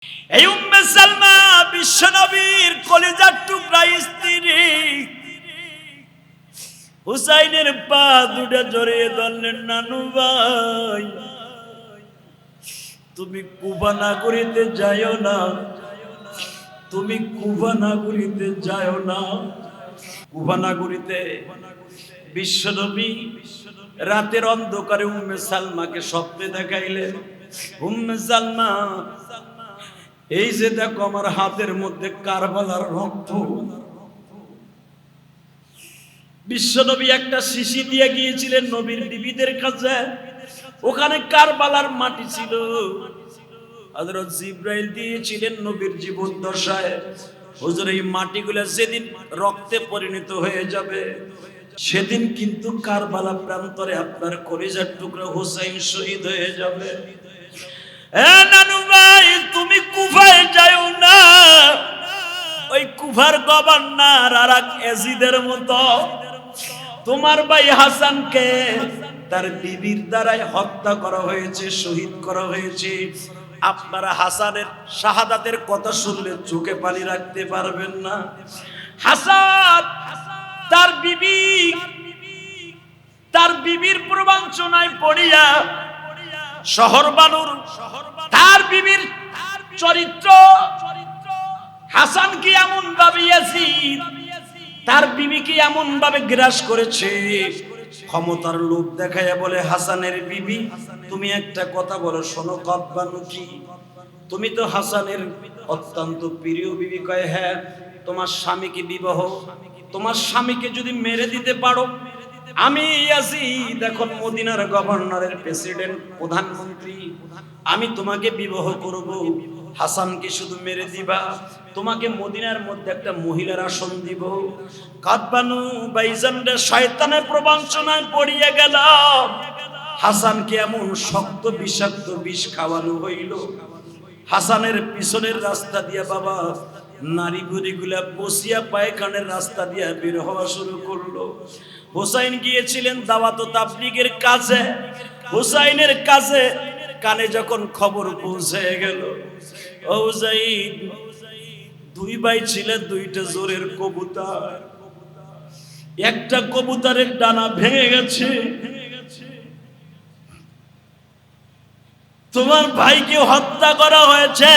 এই উম্মে সালমা বিশ্বনবীর কলিজার টুকরা স্ত্রী হুসাইনের পা দুটো জড়িয়ে ধরলেন, নানু ভাই তুমি কুফা নগরীতে যাও না, তুমি কুফা নগরীতে যাও না। কুফা নগরীতে বিশ্বনবী রাতের অন্ধকারে উম্মে সালমাকে স্বপ্নে দেখাইলেন, উম্মে সালমা এই যে দেখো আমার হাতের মধ্যে কারবালার রক্ত। বিশ্বনবী একটা শিশি দিয়ে গিয়েছিলেন নবীর বিবিদের কাছে, ওখানে কারবালার মাটি ছিল। হযরত জিবরাইল দিয়েছিলেন নবীর জীবন দশায়, হুজুর এই মাটিগুলো যেদিন রক্তে পরিণত হয়ে যাবে সেদিন কিন্তু কারবালা প্রান্তরে আপনার কলিজার টুকরা হুসাইন শহীদ হয়ে যাবে। নানু ভাই তুমি কুফায় যাও না, ওই কুফার গভর্নর আর এক এজিদের মতো তোমার ভাই হাসানকে তার বিবির দ্বারাই হত্যা করা হয়েছে, শহীদ করা হয়েছে। আপনারা হাসানের শাহাদাতের কথা শুনলে চোখে পানি রাখতে পারবেন না। হাসান তার বিবির প্রবঞ্চনায় পড়িয়া শহর বানুর তার বিবির চরিত্র হাসান কি এমন ভাবে ইয়াসিদ তার বিবি কি এমন ভাবে গ্রাস করেছে, ক্ষমতার লোভ দেখাইয়া বলে, হাসানের বিবি তুমি একটা কথা বলো, শোনো কব্বানু কি, তুমি তো হাসানের অত্যন্ত প্রিয় বিবি। কয় হ্যাঁ। তোমার স্বামীকে বিবাহ, তোমার স্বামীকে যদি মেরে দিতে পারো, আমি ইয়াসিদ এখন মদিনার গভর্নরের প্রেসিডেন্ট প্রধানমন্ত্রী, আমি তোমাকে বিবাহ করব। হাসানকে শুধু মেরে দিবা, তোমাকে মদিনার মধ্যে একটা মহিলার আসন দিব। কাদবানু বাইজানদের শয়তানের প্রবঞ্চনায় পড়িয়ে গেল, হাসানকে এমন শক্ত বিষাক্ত বিষ খাওয়ানো হইল। হাসানের পিছনের রাস্তা দিয়া বাবা নারী বুড়িগুলা বসিয়া পায়খানের রাস্তা দিয়া বের হওয়া শুরু করলো। হুসাইন গিয়েছিলেন দাওয়াত ও তাবলীগের কাজে, হুসাইনের কাছে কানে যখন খবর পৌঁছে গেল, ও হুসাইন দুই ভাই ছিলেন দুইটা জোরের কবুতর, একটা কবুতরের ডানা ভেঙে গেছে, তোমার ভাইকে হত্যা করা হয়েছে।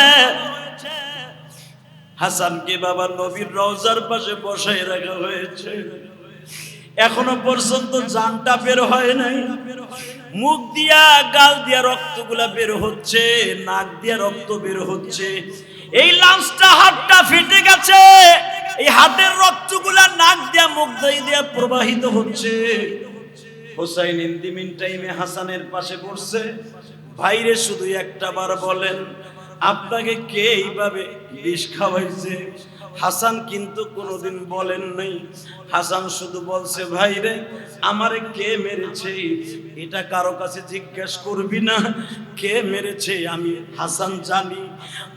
হাসানকে বাবা নবীর রওজার পাশে বসাই রাখা হয়েছে, এখনো পর্যন্ত জানটা বের হয় নাই। মুখ দিয়া গাল দিয়া রক্তগুলা বের হচ্ছে, নাক দিয়া রক্ত বের হচ্ছে। এই লাঞ্চটা হাতটা ফেটে গেছে, এই হাতের রক্তগুলা নাক দিয়া মুখ দিয়া প্রবাহিত হচ্ছে। হুসাইন ইন দি মিন টাইমে হাসানের পাশে বসছে। ভাইরে শুধু একটা বার বলেন, আপনাকে কে এইভাবে বিষ খাওয়াইছে? হাসান কিন্তু কোনোদিন বলেন নাই। হাসান শুধু বলছে, ভাইরে আমারে কে মেরেছে এটা কারো কাছে জিজ্ঞেস করবি না, কে মেরেছে আমি হাসান জানি,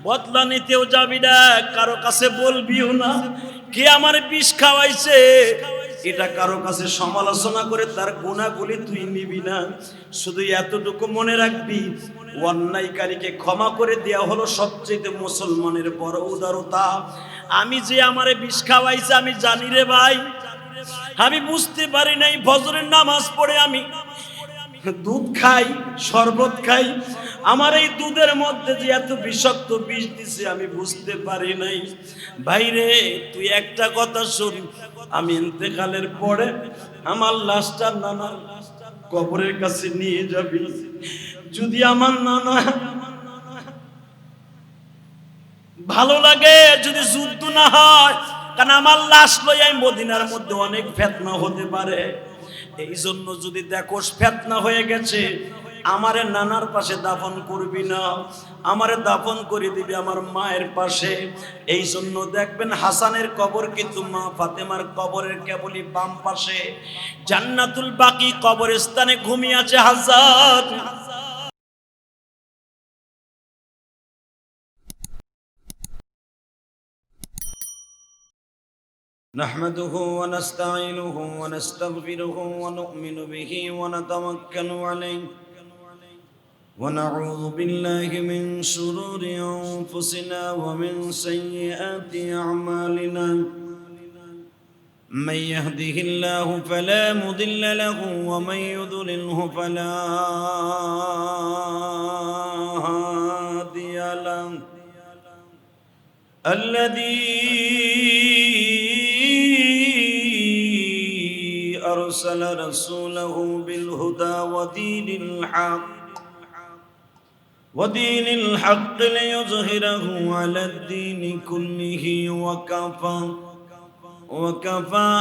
বদলা নিতেও যাবি না, কারো কাছে বলবিও না। কে আমারে বিষ খাওয়াইছে এটা কারো কাছে সমালোচনা করে তার গুণাগুলি তুই নিবি না। শুধু এতটুকু মনে রাখবি, অন্যায়কারীকে ক্ষমা করে দেওয়া হলো সবচেয়ে মুসলমানের বড় উদারতা। আমি যে আমারে বিষ খাওয়াইছে আমি জানি রে ভাই, আমি বুঝতে পারি নাই। ফজরের নামাজ পড়ে আমি দুধ খাই, শরবত খাই, আমার এই দুধের মধ্যে যে এত বিষাক্ত বিষ দিছে আমি বুঝতে পারি নাই। ভাইরে তুই একটা কথা শুন, আমি ইন্তেকালের পরে আমার লাশটা নানা কবরের কাছে নিয়ে যাবি। যদি আমার নানা ভালো লাগে, যদি যুদ্ধ না হয়, কারণ আমার লাশ লইয়াই মদিনার মধ্যে অনেক ফিতনা হতে পারে। এই জন্য যদি দেখোস ফিতনা হয়ে গেছে, আমারে নানার পাশে দাফন করবি না, আমারে দাফন করে দিবি আমার মায়ের পাশে। এই জন্য দেখবেন হাসানের কবর কিন্তু মা ফাতেমার কবরের কেবলই বাম পাশে। জান্নাতুল বাকি কবরস্থানে ঘুমিয়ে আছে হাসান। نحمده ونستعينه ونستغفره ونؤمن به ونتوكل عليه ونعوذ بالله من شرور أنفسنا ومن سيئات أعمالنا من يهده الله فلا مضل له ومن يضلله فلا هادي له الذي أرسل رسوله بالهدى ودين الحق ليظهره على الدين كله وكفى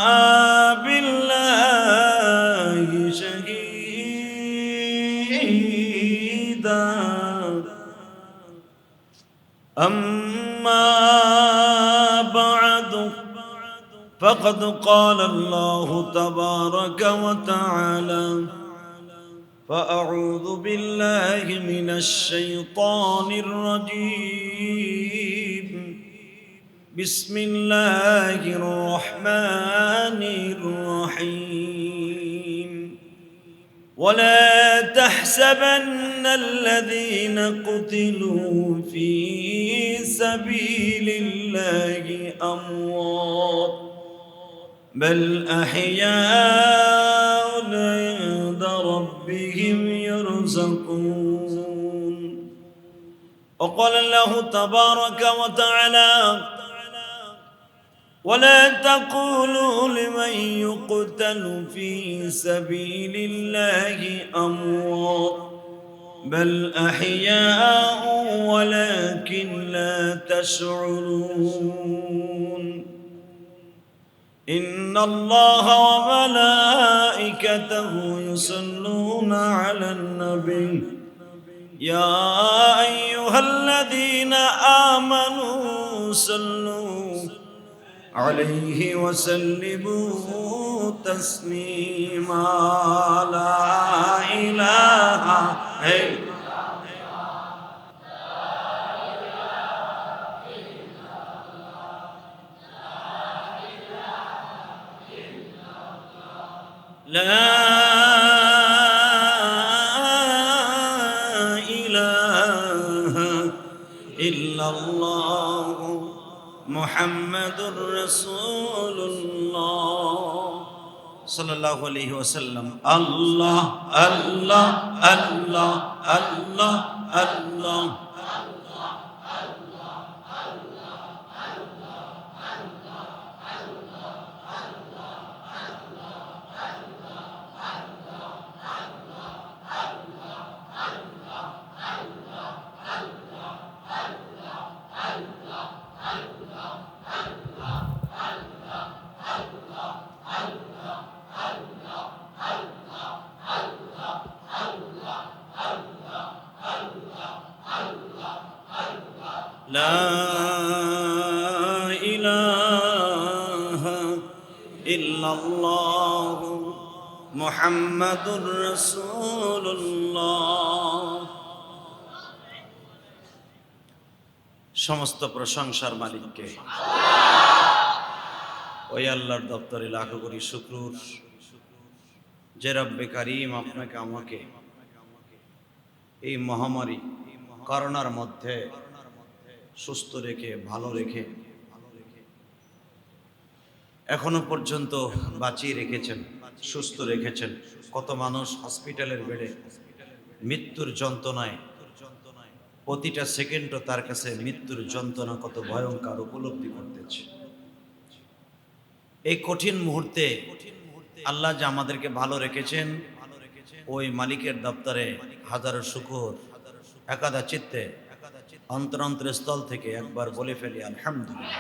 بالله شهيدا أما بعد فقد قال الله تبارك وتعالى فأعوذ بالله من الشيطان الرجيم بسم الله الرحمن الرحيم ولا تحسبن الذين قتلوا في سبيل الله أموات بل أحياء عند ربهم يرزقون وقال الله تبارك وتعالى ولا تقولوا لمن يقتل في سبيل الله أموات بل أحياء ولكن لا تشعرون إن الله وملائكته يصلون على النبي يا أيها الذين آمنوا صلوا عليه وسلموا تسليما لا إله إلا لا إله إلا الله محمد رسول الله صلى الله عليه وسلم الله الله الله الله الله لا إله إلا الله محمد رسول الله সমস্ত প্রশংসার মালিককে ওই আল্লাহর দপ্তরে লাখো কোটি শুকর যে রব্বে কারীম আপনাকে আমাকে এই মহামারী করোনার মধ্যে সুস্থ রেখে ভালো রেখে এখনো পর্যন্ত বাঁচিয়ে রেখেছেন, সুস্থ রেখেছেন। কত মানুষ হসপিটালের বেডে মৃত্যুর যন্ত্রণায়, প্রতিটা সেকেন্ডও তার কাছে মৃত্যুর যন্ত্রণা কত ভয়ঙ্কর উপলব্ধি করতেছে। এই কঠিন মুহূর্তে আল্লাহ যে আমাদেরকে ভালো রেখেছেন, ওই মালিকের দপ্তরে হাজারো শুকর। একাদা চিত্তে অন্তরস্থল থেকে একবার বলে ফেলি আলহামদুলিল্লাহ।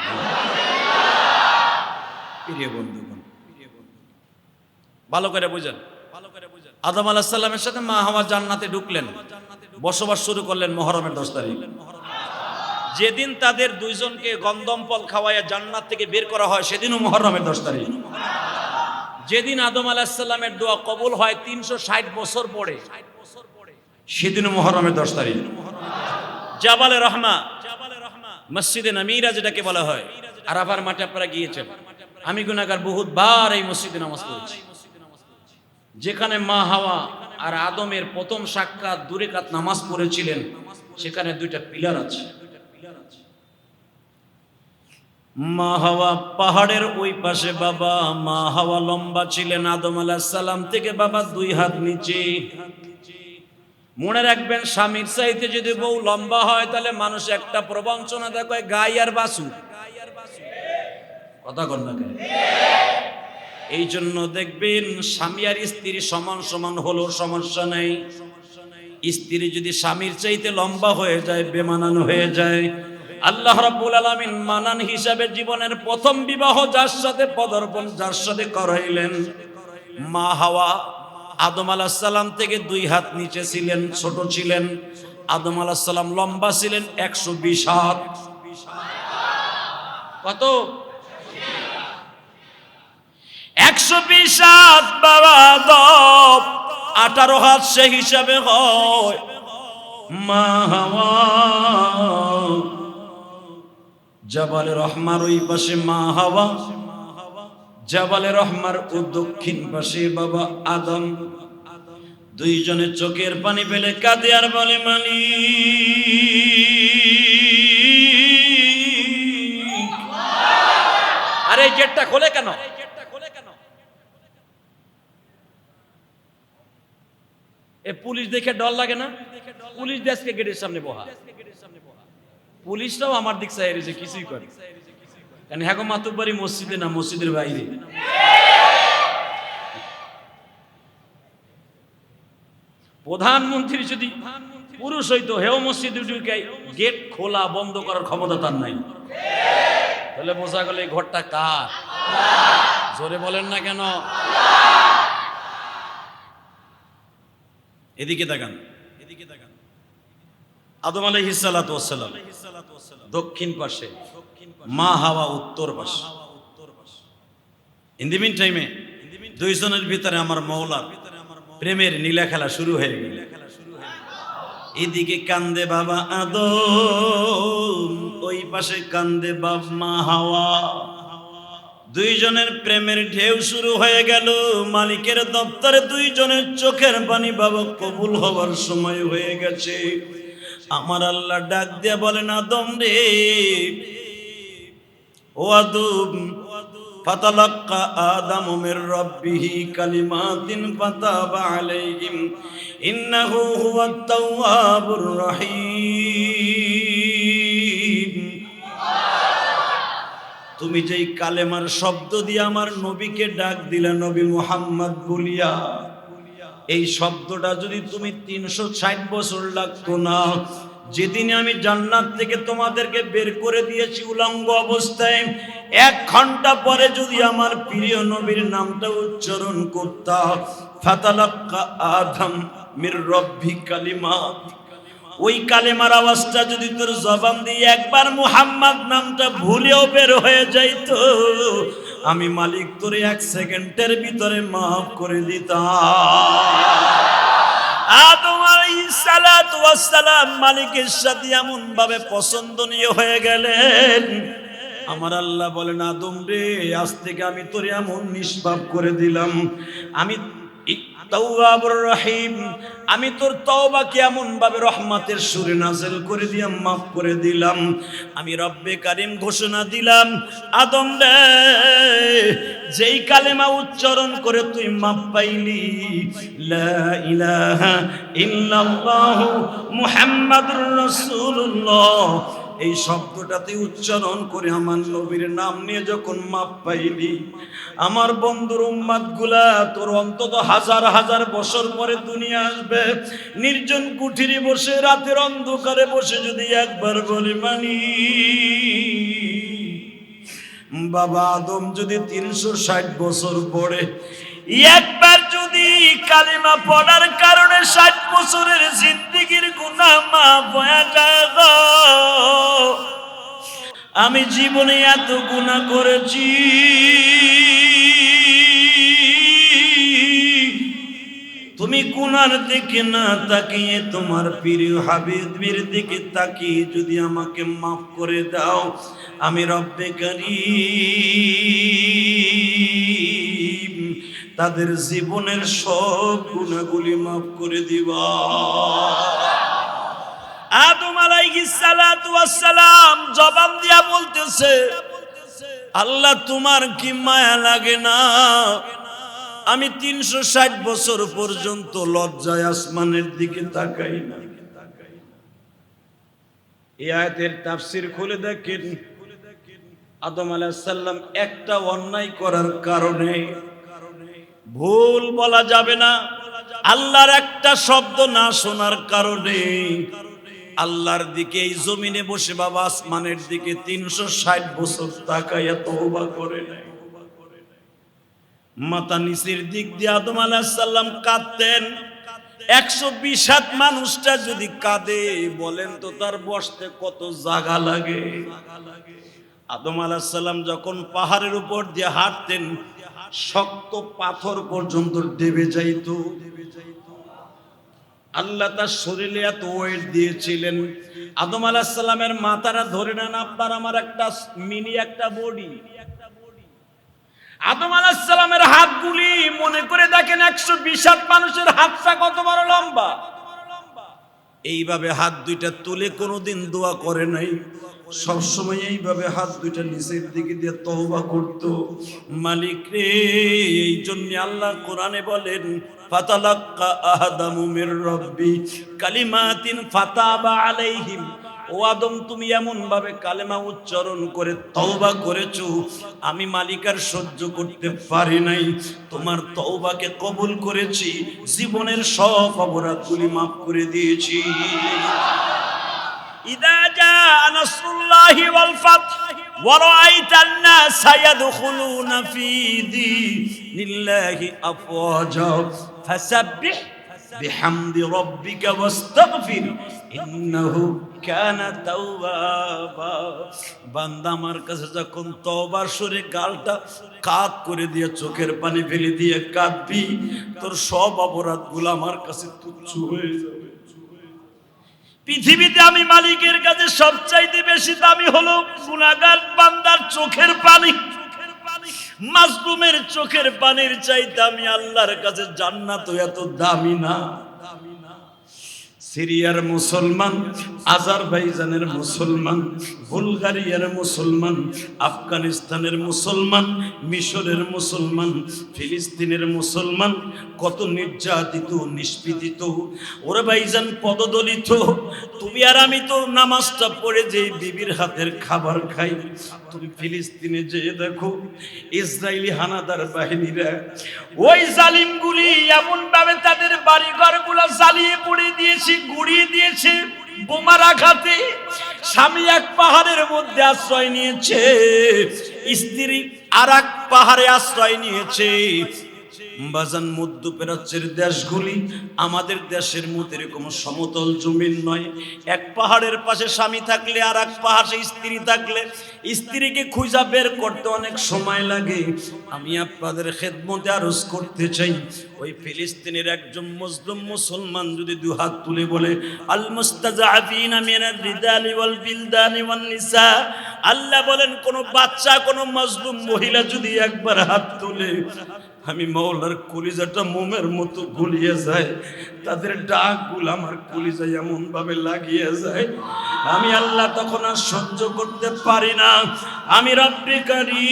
প্রিয় বন্ধুগণ, ভালো করে বুঝেন, আদম আলাইহিস সালামের সাথে মা হাওয়া জান্নাতে ঢুকলেন, বসবাস শুরু করলেন মুহররমের 10 তারিখ। যেদিন তাদের দুইজনকে গন্ধম ফল খাওয়াইয়া জান্নাত থেকে বের করা হয় সেদিনও মুহররমের 10 তারিখ। যেদিন আদম আলাইহিস সালামের দোয়া কবুল হয় 360 বছর পরে, সেদিনও মুহররমের 10 তারিখ। জাবালে রহমা, মসজিদে নবীরা যেটাকে বলা হয়, আরাফার মাঠে আপনারা গিয়েছেন। আমি গুনাহগার বহুতবার এই মসজিদে নামাজ পড়েছি। যেখানে মা হাওয়া আর আদমের প্রথম সাক্ষাৎ দূরে কাত নামাজ পড়েছিলেন, সেখানে দুইটা পিলার আছে। মা হাওয়া পাহাড়ের ওই পাশে বাবা, মা হাওয়া লম্বা ছিলেন আদম আলাইহিস সালাম থেকে বাবা 2 হাত নিচে। মনে রাখবেন, স্বামীর চাইতে যদি বউ লম্বা হয় তাহলে মানুষ একটা প্রবঞ্চনা দেখায় গাই আর বাছুর। কথা কন না কেন? এই জন্য দেখবেন স্বামী আর স্ত্রী সমান সমান হলো সমস্যা নেই। স্ত্রী যদি স্বামীর চাইতে লম্বা হয়ে যায়, বেমানান হয়ে যায়, আল্লাহ রাব্বুল আলামিন মানান হিসাবে জীবনের প্রথম বিবাহ যার সাথে পদার্পণ, যার সাথে করাইলেন, মা হাওয়া আদম আলাইহিস সালাম থেকে 2 হাত নিচে ছিলেন, ছোট ছিলেন। আদম আলাইহিস সালাম লম্বা ছিলেন 120 হাত। কত? 120 হাত বাবা আদম, 18 হাত সে হিসাবে হয় মা হাওয়া। জাবালে রহমার ওই পাশে মা হাওয়া, জাবালে রহমার ও দক্ষিণ পাশে বাবা আদম। দুইজনের চোখের পানি ফেলে কাঁদে আর বলে, মালিক। আরে গেটটা খোলে কেন? এ পুলিশ দেখে ডর লাগে না? পুলিশ দেশকে গেটের সামনে বহা, পুলিশটাও আমার দিক চাই রয়েছে, কিছুই করে। কারণ হ্যাঁ, মাতুব্বাড়ি মসজিদে না, মসজিদের বাইরে। প্রধানমন্ত্রী যদি পুরুষ হইতো, হেও মসজিদে ঢুকে গেট খোলা বন্ধ করার ক্ষমতা তার নাই, তাহলে বোঝা গেল এই ঘরটা কার? জোরে বলেন না কেন? এদিকে তাকান, এদিকে তাকান। আদম আলাইহিস সালাতু ওয়াস সালাম দক্ষিণ পাশে, মা হাওয়া উত্তর পাশে। ইন দি মিন টাইমে দুইজনের ভিতরে আমার মওলার প্রেমের নীলা খেলা শুরু হয়ে গেল। এদিকে কান্দে বাবা আদম, ওই পাশে কান্দে বাপ মা হাওয়া। দুইজনের প্রেমের ঢেউ শুরু হয়ে গেল। মালিকের দপ্তরে দুইজনের চোখের পানি বাবা কবুল হওয়ার সময় হয়ে গেছে। আমার আল্লাহ ডাক দিয়ে বলেন, আদম রে, ও আদম, ফাতালাক্কা আদামু মির রাব্বিহি কালিমাতিন ফাতাবা আলাইহিম ইন্নাহু হুয়াত তাওয়াবুর রহিম। তুমি যেই কালেমার শব্দ দিয়ে আমার নবীকে ডাক দিলা, নবী মুহাম্মদ বলিয়া, এই শব্দটা যদি তুমি 360 বছর লাগতো না। যেদিন আমি জান্নাত থেকে তোমাদেরকে বের করে দিয়েছি উলঙ্গ অবস্থায়, 1 ঘন্টা পরে যদি আমার প্রিয় নবীর নামটা উচ্চারণ করতা, ফাতালাক্কা আদম মির রব্বি কালিমাত, ওই কালেমার আওয়াজটা যদি তোর জবান দিয়ে একবার মুহাম্মদ নামটা ভুলেও বের হয়ে যাইতো, আমি মালিক তোরে 1 সেকেন্ডের ভিতরে মাফ করে দিতাম। আদম আলাইহিস সালাতু ওয়াস সালাম মালিকের সাথে এমন ভাবে পছন্দনীয় হয়ে গেলেন। আমার আল্লাহ বলেন, আদম রে, আজ থেকে আমি তোরে এমন নিষ্পাপ করে দিলাম, আমি তাওয়াবুর রহিম, আমি তোর তওবাকে এমন ভাবে রহমতের সুরে নাযিল করে দিয়া মাফ করে দিলাম। আমি রব্বে কারীম ঘোষণা দিলাম, আদম রে, যেই কালেমা উচ্চারণ করে তুই মাফ পাইলি, লা ইলাহা ইল্লাল্লাহ মুহাম্মাদুর রাসূলুল্লাহ, এই শব্দটাতে উচ্চারণ করে আমার নবীর নাম নিয়ে যখন মাপ পাইলি, আমার বন্ধুর উম্মাতগুলা তোর অন্তত হাজার হাজার বছর পরে দুনিয়া আসবে, নির্জন কুঠিরে বসে রাতের অন্ধকারে বসে যদি একবার বলে মানি, বাবা আদম যদি 360 বছর পড়ে একবার যদি কালিমা পড়ার কারণে 60 বছরের জিন্দেগীর গুনাহ মাফ হয়ে যায়। আমি জীবনে এত গুনাহ করেছি, তুমি গুনার দিকে না তাকিয়ে তোমার প্রিয় হাবিবের দিকে তাকিয়ে যদি আমাকে মাফ করে দাও, আমি রব্বে কারীম তাদের জীবনের সব গুনাহগুলি মাফ করে দিবা। আদম আলাইহিস সালাতু ওয়াস সালাম জবান দিয়া বলতেছে, আল্লাহ তোমার কি মায়া লাগে না? আমি 360 বছর পর্যন্ত লজ্জায় আসমানের দিকে তাকাই না। এই আয়াতের তাফসীর খুলে দেখেন, আদম আলাইহিস সালাম একটা অন্যায় করার কারণে, ভুল বলা যাবে না, আল্লাহর একটা শব্দ না শোনার কারণে আল্লাহর দিকে এই জমিনে বসে বাবা আসমানের দিকে 360 বছর তাকাইয়া তওবা করে নাই। মাথা নিচের দিক দিয়ে আদম আলাইহিস সালাম কাঁদতেন। 120 হাত মানুষটা যদি কাঁদে বলেন তো তার বসতে কত জায়গা লাগে। আদম আলাইহিস সালাম যখন পাহাড়ের উপর দিয়ে হাঁটতেন, শক্ত পাথর পর্যন্ত ডেবে যাইত। আল্লাহ তার শরীরে এত ওয়েট দিয়েছিলেন, আদম আলাইহিস সালামের মাথাটা ধরে নেন আপনার আমার একটা মিনি একটা বডি। আদম আলাইহিস সালামের হাতগুলি মনে করে দেখেন 120 হাত মানুষের হাতটা কত বড় লম্বা। এইভাবে হাত দুইটা তুলে কোনোদিন দোয়া করে নাই, সব সময় এইভাবে হাত দুইটা নিচের দিকে দিয়ে তওবা করত। মালিক রে, এই জন্য আল্লাহ কোরআনে বলেন, ফাতালাক্কা আদামু মির রাব্বি কালিমাতিন ফাতাবা আলাইহিম। ও আদম, তুমি এমন ভাবে কালেমা উচ্চারণ করে তওবা করেছো, আমি মালিকার সহ্য করতে পারি নাই। তোমার তওবাকে কবুল করেছি, জীবনের সব অপরাধগুলি মাফ করে দিয়েছি। ইদা জাআ নাসরুল্লাহি ওয়াল ফাত ওয়া রাআইতান নাসা ইয়াদখুলুনা ফি দীনিল্লাহি আফওয়াজা ফাসাব্বিহ বিহামদি রাব্বিকা ওয়াস্তাগফির ইন্নাহু কানা তাওয়াবা। বান্দা আমার কাছে যখন তওবার সুরে গালটা কাত করে দিয়ে চোখের পানি ফেলে দিয়ে কাঁদবি, তোর সব অপরাধগুলো আমার কাছে তুচ্ছ হয়ে যাবে। পৃথিবীতে আমি মালিকের কাছে সবচাইতে বেশি দামি হলো গুনাহগার বান্দার চোখের পানি। মাজলুমের চোখের পানির চাইতে আমি আল্লাহর কাছে জান্নাত এত দামি না। সিরিয়ার মুসলমান, আজারবাইজানের মুসলমান, বুলগারিয়ার মুসলমান, আফগানিস্তানের মুসলমান, মিশরের মুসলমান, ফিলিস্তিনের মুসলমান কত নির্যাতিত নিষ্পীড়িত, ওরা ভাইজান পদদলিত। তুমি আর আমি তো নামাজটা পড়ে যে বিবির হাতের খাবার খাই। তুমি ফিলিস্তিনে যেয়ে দেখো, ইসরায়েলি হানাদার বাহিনীরা, ওই জালিমগুলি এমন ভাবে তাদের বাড়িঘরগুলো জ্বালিয়ে পড়ে দিয়েছে, গুড়িয়ে দিয়েছে বোমার আঘাতে। স্বামী এক পাহাড়ের মধ্যে আশ্রয় নিয়েছে, স্ত্রী আর এক পাহাড়ে আশ্রয় নিয়েছে। বাজান মধ্যপ্রাচ্যের দেশগুলি আমাদের দেশের মতো এরকম সমতল জমিন নয়। এক পাহাড়ের পাশে স্বামী থাকলে আর এক পাশে স্ত্রী থাকলে স্ত্রীকে খুঁজা বের করতে অনেক সময় লাগে। আমি আপনাদের খেদমতে আরজ করতে চাই, ওই ফিলিস্তিনের একজন মুসলিম মুসলমান যদি দুই হাত তুলে বলে আল মুস্তাযআফিনা মিনার রিজালি ওয়াল বিলদানি ওয়ান নিসা, আল্লাহ বলেন কোন বাচ্চা কোন মাজলুম মহিলা যদি একবার হাত তোলে, আমি মাওলার কলিজাটা মোমের মতো গলিয়ে যায়। তাদের ডাকগুলো আমার কলিজায় এমন ভাবে লাগিয়ে যায়, আমি আল্লাহ তখন আর সহ্য করতে পারি না। আমি রব্বে কারীম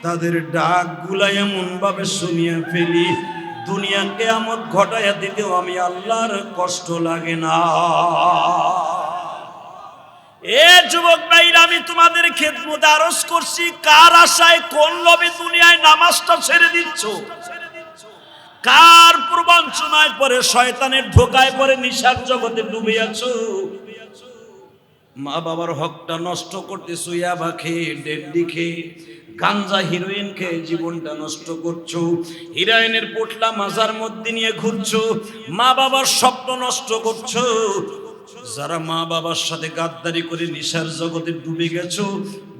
তাদের ডাকগুলা এমন ভাবে শুনিয়ে ফেলি, দুনিয়া কিয়ামত ঘটাইয়া দিতেও আমি আল্লাহর কষ্ট লাগে না। এ যুবক ভাইরা, আমি তোমাদের খেদমতে আরজ করছি, কার আশায় কোন লোভে দুনিয়ায় নামাজটা ছেড়ে দিচ্ছ? কার প্রবঞ্চনায় পরে শয়তানের ধোকায় পরে নিশার জগতে ডুবে আছো? মা বাবার হকটা নষ্ট করতেছো, ইয়াবা খেয়ে, ডেডি খেয়ে, গাঞ্জা হিরোইন খেয়ে জীবনটা নষ্ট করছো। হিরোইনের পোটলা মাজার মধ্যে নিয়ে ঘুরছো, মা বাবার স্বপ্ন নষ্ট করছো। যারা মা বাবার সাথে গাদ্দারি করে নিশার জগতে ডুবে গেছো,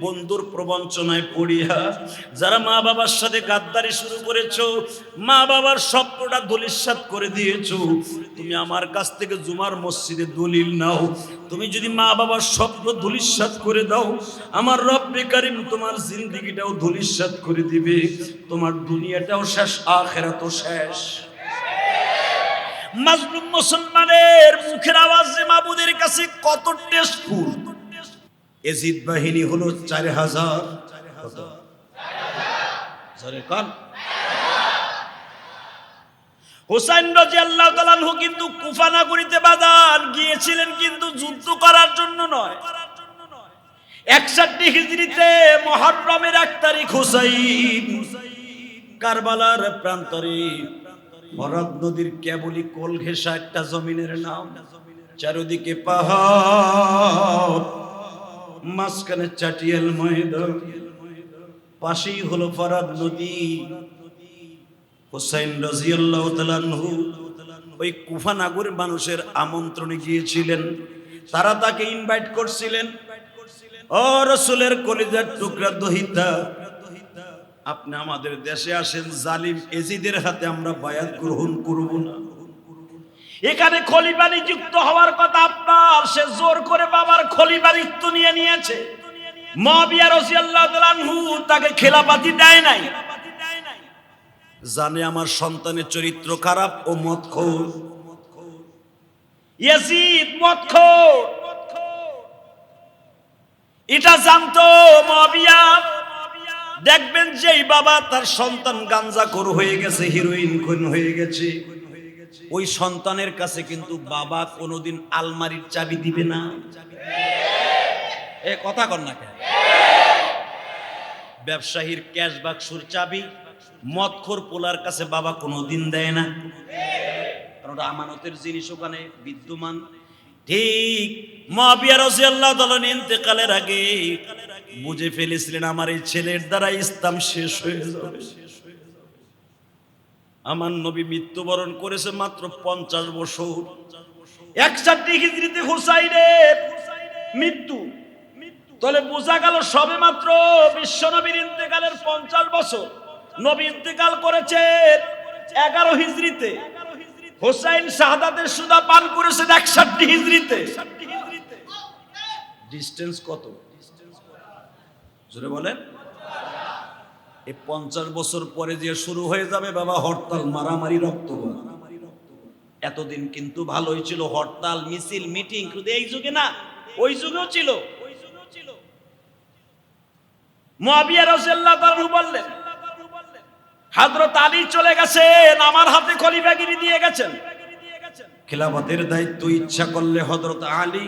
বন্ধুর প্রবঞ্চনায় পড়িয়া যারা মা বাবার সাথে গাদ্দারি শুরু করেছো, মা বাবার স্বপ্নটা ধূলিসাৎ করে দিয়েছো, তুমি আমার কাছ থেকে জুমার মসজিদে দলিল নাও। তুমি যদি মা বাবার স্বপ্ন ধূলিসাৎ করে দাও, আমার রব্বে কারীম তোমার জিন্দেগিটাও ধূলিসাৎ করে দিবে, তোমার দুনিয়াটাও শেষ, আখিরাতও শেষ। মাজলুম মুসলমানের মুখের আওয়াজ যে মাবুদের কাছে কত টেস্টফুল। এজিদ বাহিনী হলো 4000, কত? জোরে কোন? হুসাইন রাদিয়াল্লাহু তাআলা আনহু কিন্তু কুফা নগরীতে বাজার গিয়েছিলেন, কিন্তু যুদ্ধ করার জন্য নয়। 61 হিজরিতে মুহররমের 1 তারিখ হুসাইন কারবালার প্রান্তরে ফরাত নদীর কেবলি কোল ঘেঁষা একটা জমিনের নাম, চারিদিকে পাহাড়, মাঝখানে চাটিয়াল ময়দান, পাশেই হলো ফরাত নদী। হুসাইন রাদিয়াল্লাহু তাআলা আনহু ওই কুফা নগরের মানুষের আমন্ত্রণে গিয়েছিলেন, তারা তাকে ইনভাইট করছিলেন, ও রাসূলের কলিজার টুকরা দহিতা, আপনি আমাদের দেশে আসেন, জালিম এজিদের হাতে আমরা বায়াত গ্রহণ করব না। এখানে খলিফা নিযুক্ত হওয়ার কথা আপনার, সে জোর করে বাবার খলিফারিত্ব নিয়ে নিয়েছে। মুআবিয়া রাদিয়াল্লাহু তাআলা আনহু তাকে খেলাফতি দেয় নাই, জানে আমার সন্তানের চরিত্র খারাপ ও মদখোর। ইয়াজিদ মদখোর, এটা জানতো মুআবিয়া। দেখবেন যেই বাবা তার সন্তান গাঞ্জাখোর হয়ে গেছে, হিরোইন খুন হয়ে গেছে, ওই সন্তানের কাছে কিন্তু বাবা কোনোদিন আলমারির চাবি দিবে না। এ কথা কর না কেন? ব্যবসায়ীর ক্যাশ বাক্সুর চাবি মদখোর পোলার কাছে বাবা কোনোদিন দেয় না, কারণ ওটা আমানতের জিনিস ওখানে বিদ্যমান। ঠিক মুআবিয়া রাদিয়াল্লাহু তাআলা ইন্তেকালের আগে বুঝে ফেলেছিলেন আমার এই ছেলের দ্বারা ইসলাম শেষ হয়ে যাবে। আমার নবী মৃত্যুবরণ করেছে মাত্র 50 বছর। 61 হিজরিতে হুসাইনের মৃত্যু, তাহলে বোঝা গেল সবে মাত্র বিশ্ব নবীর ইন্তেকালের 50 বছর। নবী ইন্তেকাল করেছেন 11 হিজরিতে, হুসাইন শাহাদাতের সুদা পান করেছেন 61 হিজরিতে। ডিসটেন্স কত? জোরে বলেন। এই 50 বছর পরে যে শুরু হয়ে যাবে বাবা হরতাল, মারামারি, রক্তপাত। এতদিন কিন্তু ভালোই ছিল, হরতাল, মিছিল, মিটিং, শুধু এই যুগে না, ওই যুগেও ছিল। মুআবিয়া রাদিয়াল্লাহু তাআলা বললেন, হযরত আলী চলে গেছেন, আমার হাতে খলিফাগিরি দিয়ে গেছেন, খেলাফতের দায়িত্ব ইচ্ছা করলে হযরত আলী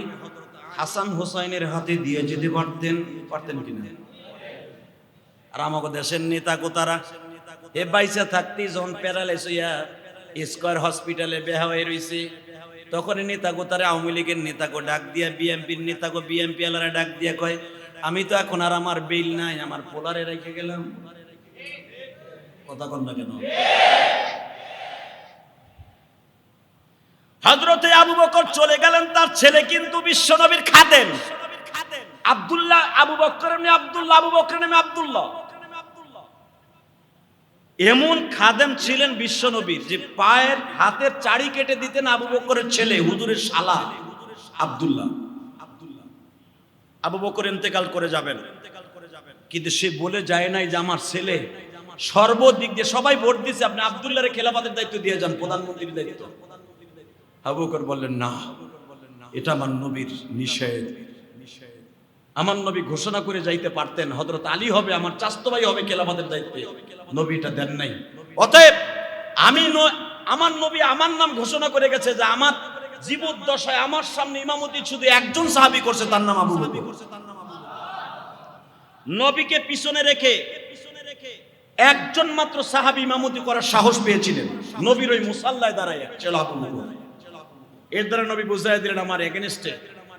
হাসান হোসাইনের হাতে দিয়ে যেতে পারতেন, পারতেন কিনা? আর আমাদের দেশের নেতা কোতারা এ বাইসা থাকতেই যখন প্যারালাইস হইয়া স্কয়ার হসপিটালে বেহা হয়ে রইছে, তখন নেতা কোতারে আওয়ামী লীগের নেতাকে ডাক দিয়া, বিএনপির নেতাকে বিএনপি আলারা ডাক দিয়া কয়, আমি তো এখন আর আমার বেল নাই, আমার পোলারে রেখে গেলাম। কথা কন না কেন? হযরতে আবু বকর চলে গেলেন, তার ছেলে কিন্তু বিশ্বনবীর খাদেম আব্দুল্লাহ, আবু বকর নামে আব্দুল্লাহ, আবু বকর নামে আব্দুল্লাহ। এমন খাদেম ছিলেন বিশ্বনবীর যে পায়ের হাতের চাড়ি কেটে দিতেন আবু বকরের ছেলে, হুজুরের শালা আব্দুল্লাহ। আবু বকর ইন্তেকাল করে যাবেন, কিন্তু সে বলে যায় নাই যে আমার ছেলে সর্বদিক দিয়ে, সবাই ভোট দিয়েছে, আপনি আব্দুল্লাহর খেলাফতের দায়িত্ব দিয়ে যান, প্রধানমন্ত্রীর দায়িত্ব। আবু বকর বললেন, না, এটা আমার নবীর নিষেধ। আমার নবী ঘোষণা করে যাইতে পারতেন হযরত আলী হবে, আমার চাচতো ভাই হবে খেলাফতের দায়িত্বে, নবী এটা দেন নাই। অতএব আমার নবী আমার নাম ঘোষণা করে গেছে যে আমার জীবদ্দশায় আমার সামনে ইমামতি শুধু একজন সাহাবী করছে, তার নাম আবু বকর। নবীকে পিছনে রেখে একজন মাত্র সাহাবী ইমামতি করার সাহস পেয়েছিলেন, নবীর ওই মুসাল্লায় দাঁড়ায় ছিল আবু বকর। এর দ্বারা নবী বুঝাই দিলেন আমার এগেইনস্টে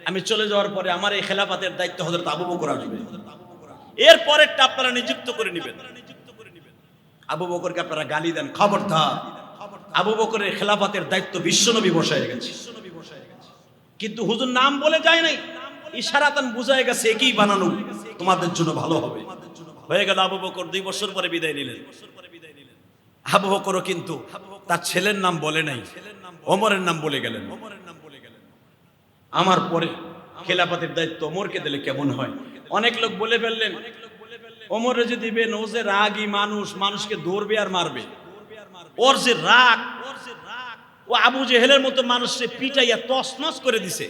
আমি চলে যাওয়ার পরে আমার এই খেলাফতের দায়িত্ব হযরত আবু বকর আসবে। এর পরেরটা আপনারা নিযুক্ত করে নেবেন। আবু বকরকে আপনারা গালি দেন, খবরদার, আবু বকরের খেলাফতের দায়িত্ব বিশ্বনবী বসায় গেছে। কিন্তু হুজুর নাম বলে যায় নাই, ইশারাতান বুঝায় গেছে একই বানানো তোমাদের জন্য ভালো হবে। হয়ে গেল। আবু বকর 2 বছর পরে বিদায় নিলেন। আবু বকরও কিন্তু তার ছেলের নাম বলে নাই, ওমরের নাম বলে গেলেন। আমার পরে খেলাফতের দায়িত্ব ওমরকে দিলে কেমন হয়? অনেক লোক বলে ফেললেন ওমরে যে দিবেন, ও যে রাগী মানুষ, মানুষকে ধরবে আর মারবে। ওর যে রাগ, ও আবু জেহেলের মতো মানুষকে পিটাইয়া তছনছ করে দিছে,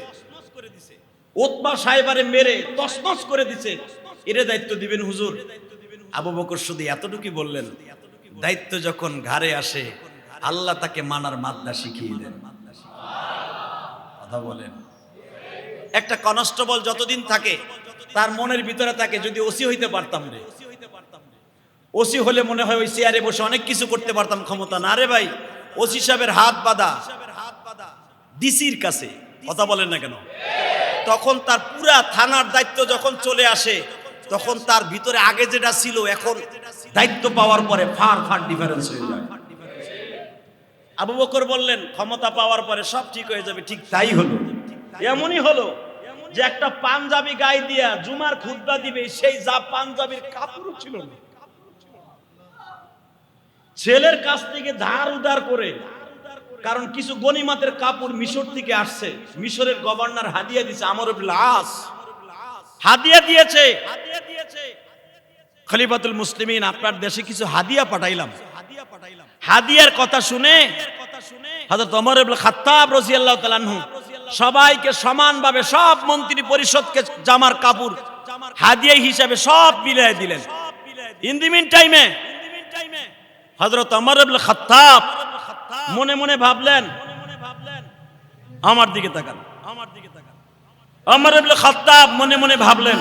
উতবা সাহেবারে মেরে তছনছ করে দিছে। এর দায়িত্ব দিবেন হুজুর? আবু বকর শুধু এতটুকুই বললেন, দায়িত্ব যখন ঘাড়ে আসে আল্লাহ তাকে মানার মাদ্দা শিখিয়ে দেন। কথা বলেন। একটা কনস্টেবল যতদিন থাকে তার মনের ভিতরে থাকে যদি ওসি হইতে পারতাম রে, ওসি হলে মনে হয় ওই চেয়ারে বসে অনেক কিছু করতে পারতাম, ক্ষমতা না রে ভাই। ওসি সাহেবের হাত বাঁধা ডিসির কাছে। কথা বলেন না কেন? তখন তার পুরা থানার দায়িত্ব যখন চলে আসে, তখন তার ভিতরে আগে যেটা ছিল এখন দায়িত্ব পাওয়ার পরে ফার ফার ডিফারেন্স হয়ে যায়। আবু বকর বললেন ক্ষমতা পাওয়ার পরে সব ঠিক হয়ে যাবে। ঠিক তাই হলো। এমনই হলো যে একটা পাঞ্জাবি গায়ে দিয়া জুমার খুতবা দিবে, সেই যা পাঞ্জাবির কাপড় ছিল না, ছেলের কাছ থেকে ধার উধার করে, কারণ কিছু গনিমাতের কাপড় মিশর থেকে আসছে, মিশরের গভর্নর হাদিয়া দিয়েছে, আমর ইবনে আস হাদিয়া দিয়েছে। খলিফাতুল মুসলিমিন, আপনার দেশে কিছু হাদিয়া পাঠাইলাম। হাদিয়ার কথা শুনে হযরত ওমর ইবনে খাত্তাব রাদিয়াল্লাহু তাআলা আনহু সবাইকে সমানভাবে সব মন্ত্রী পরিষদকে জামার কাপড় হাদিয়া হিসাবে সব বিলিয়ে দিলেন। ইন দি মিন টাইমে হযরত ওমর ইবনে খাত্তাব মনে মনে ভাবলেন, আমার দিকে তাকান। ওমর ইবনে খাত্তাব মনে মনে ভাবলেন,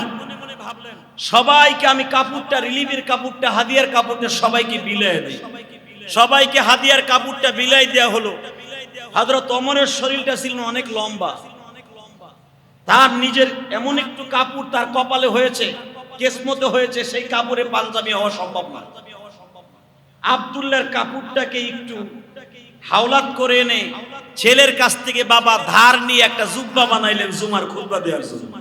সবাইকে আমি কাপড়টা, রিলিফের কাপড়টা, হাদিয়ার কাপড়টা সবাইকে বিলিয়ে দেই। সবাইকে হাদিয়ার কাপড়টা বিলাই দেয়া হলো। হযরত ওমরের শরীরটা ছিল অনেক লম্বা, তার নিজের এমন একটু কাপড় তার কপালে হয়েছে, কেসমতে হয়েছে, সেই কাপড়ে পাঞ্জাবি হওয়া সম্ভব না। আব্দুল্লাহর কাপড়টাকে একটু হাওলাত করে এনে ছেলের কাছ থেকে বাবা ধার নিয়ে একটা জুব্বা বানাইলেন জুমার খুতবা দেওয়ার জন্য।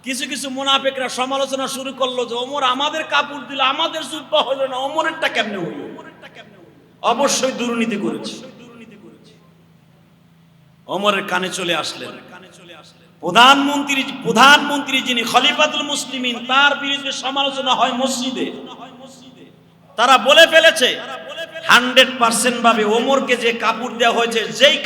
কিছু কিছু মুনাফিকরা সমালোচনা শুরু করলো যে ওমর আমাদের কাপড় দিল, আমাদের জুব্বা হলো না, ওমরেরটা কেমনে হলো? অবশ্যই দুর্নীতি করেছে। ওমরের কানে চলে আসলেন প্রধানমন্ত্রী যিনি খলিফাতুল মুসলিমিন, তার বিরুদ্ধে সমালোচনা হয় মসজিদে। তারা বলে ফেলেছে 100% ভাবে ওমরকে যে কাপড় দেওয়া হয়েছে, যেই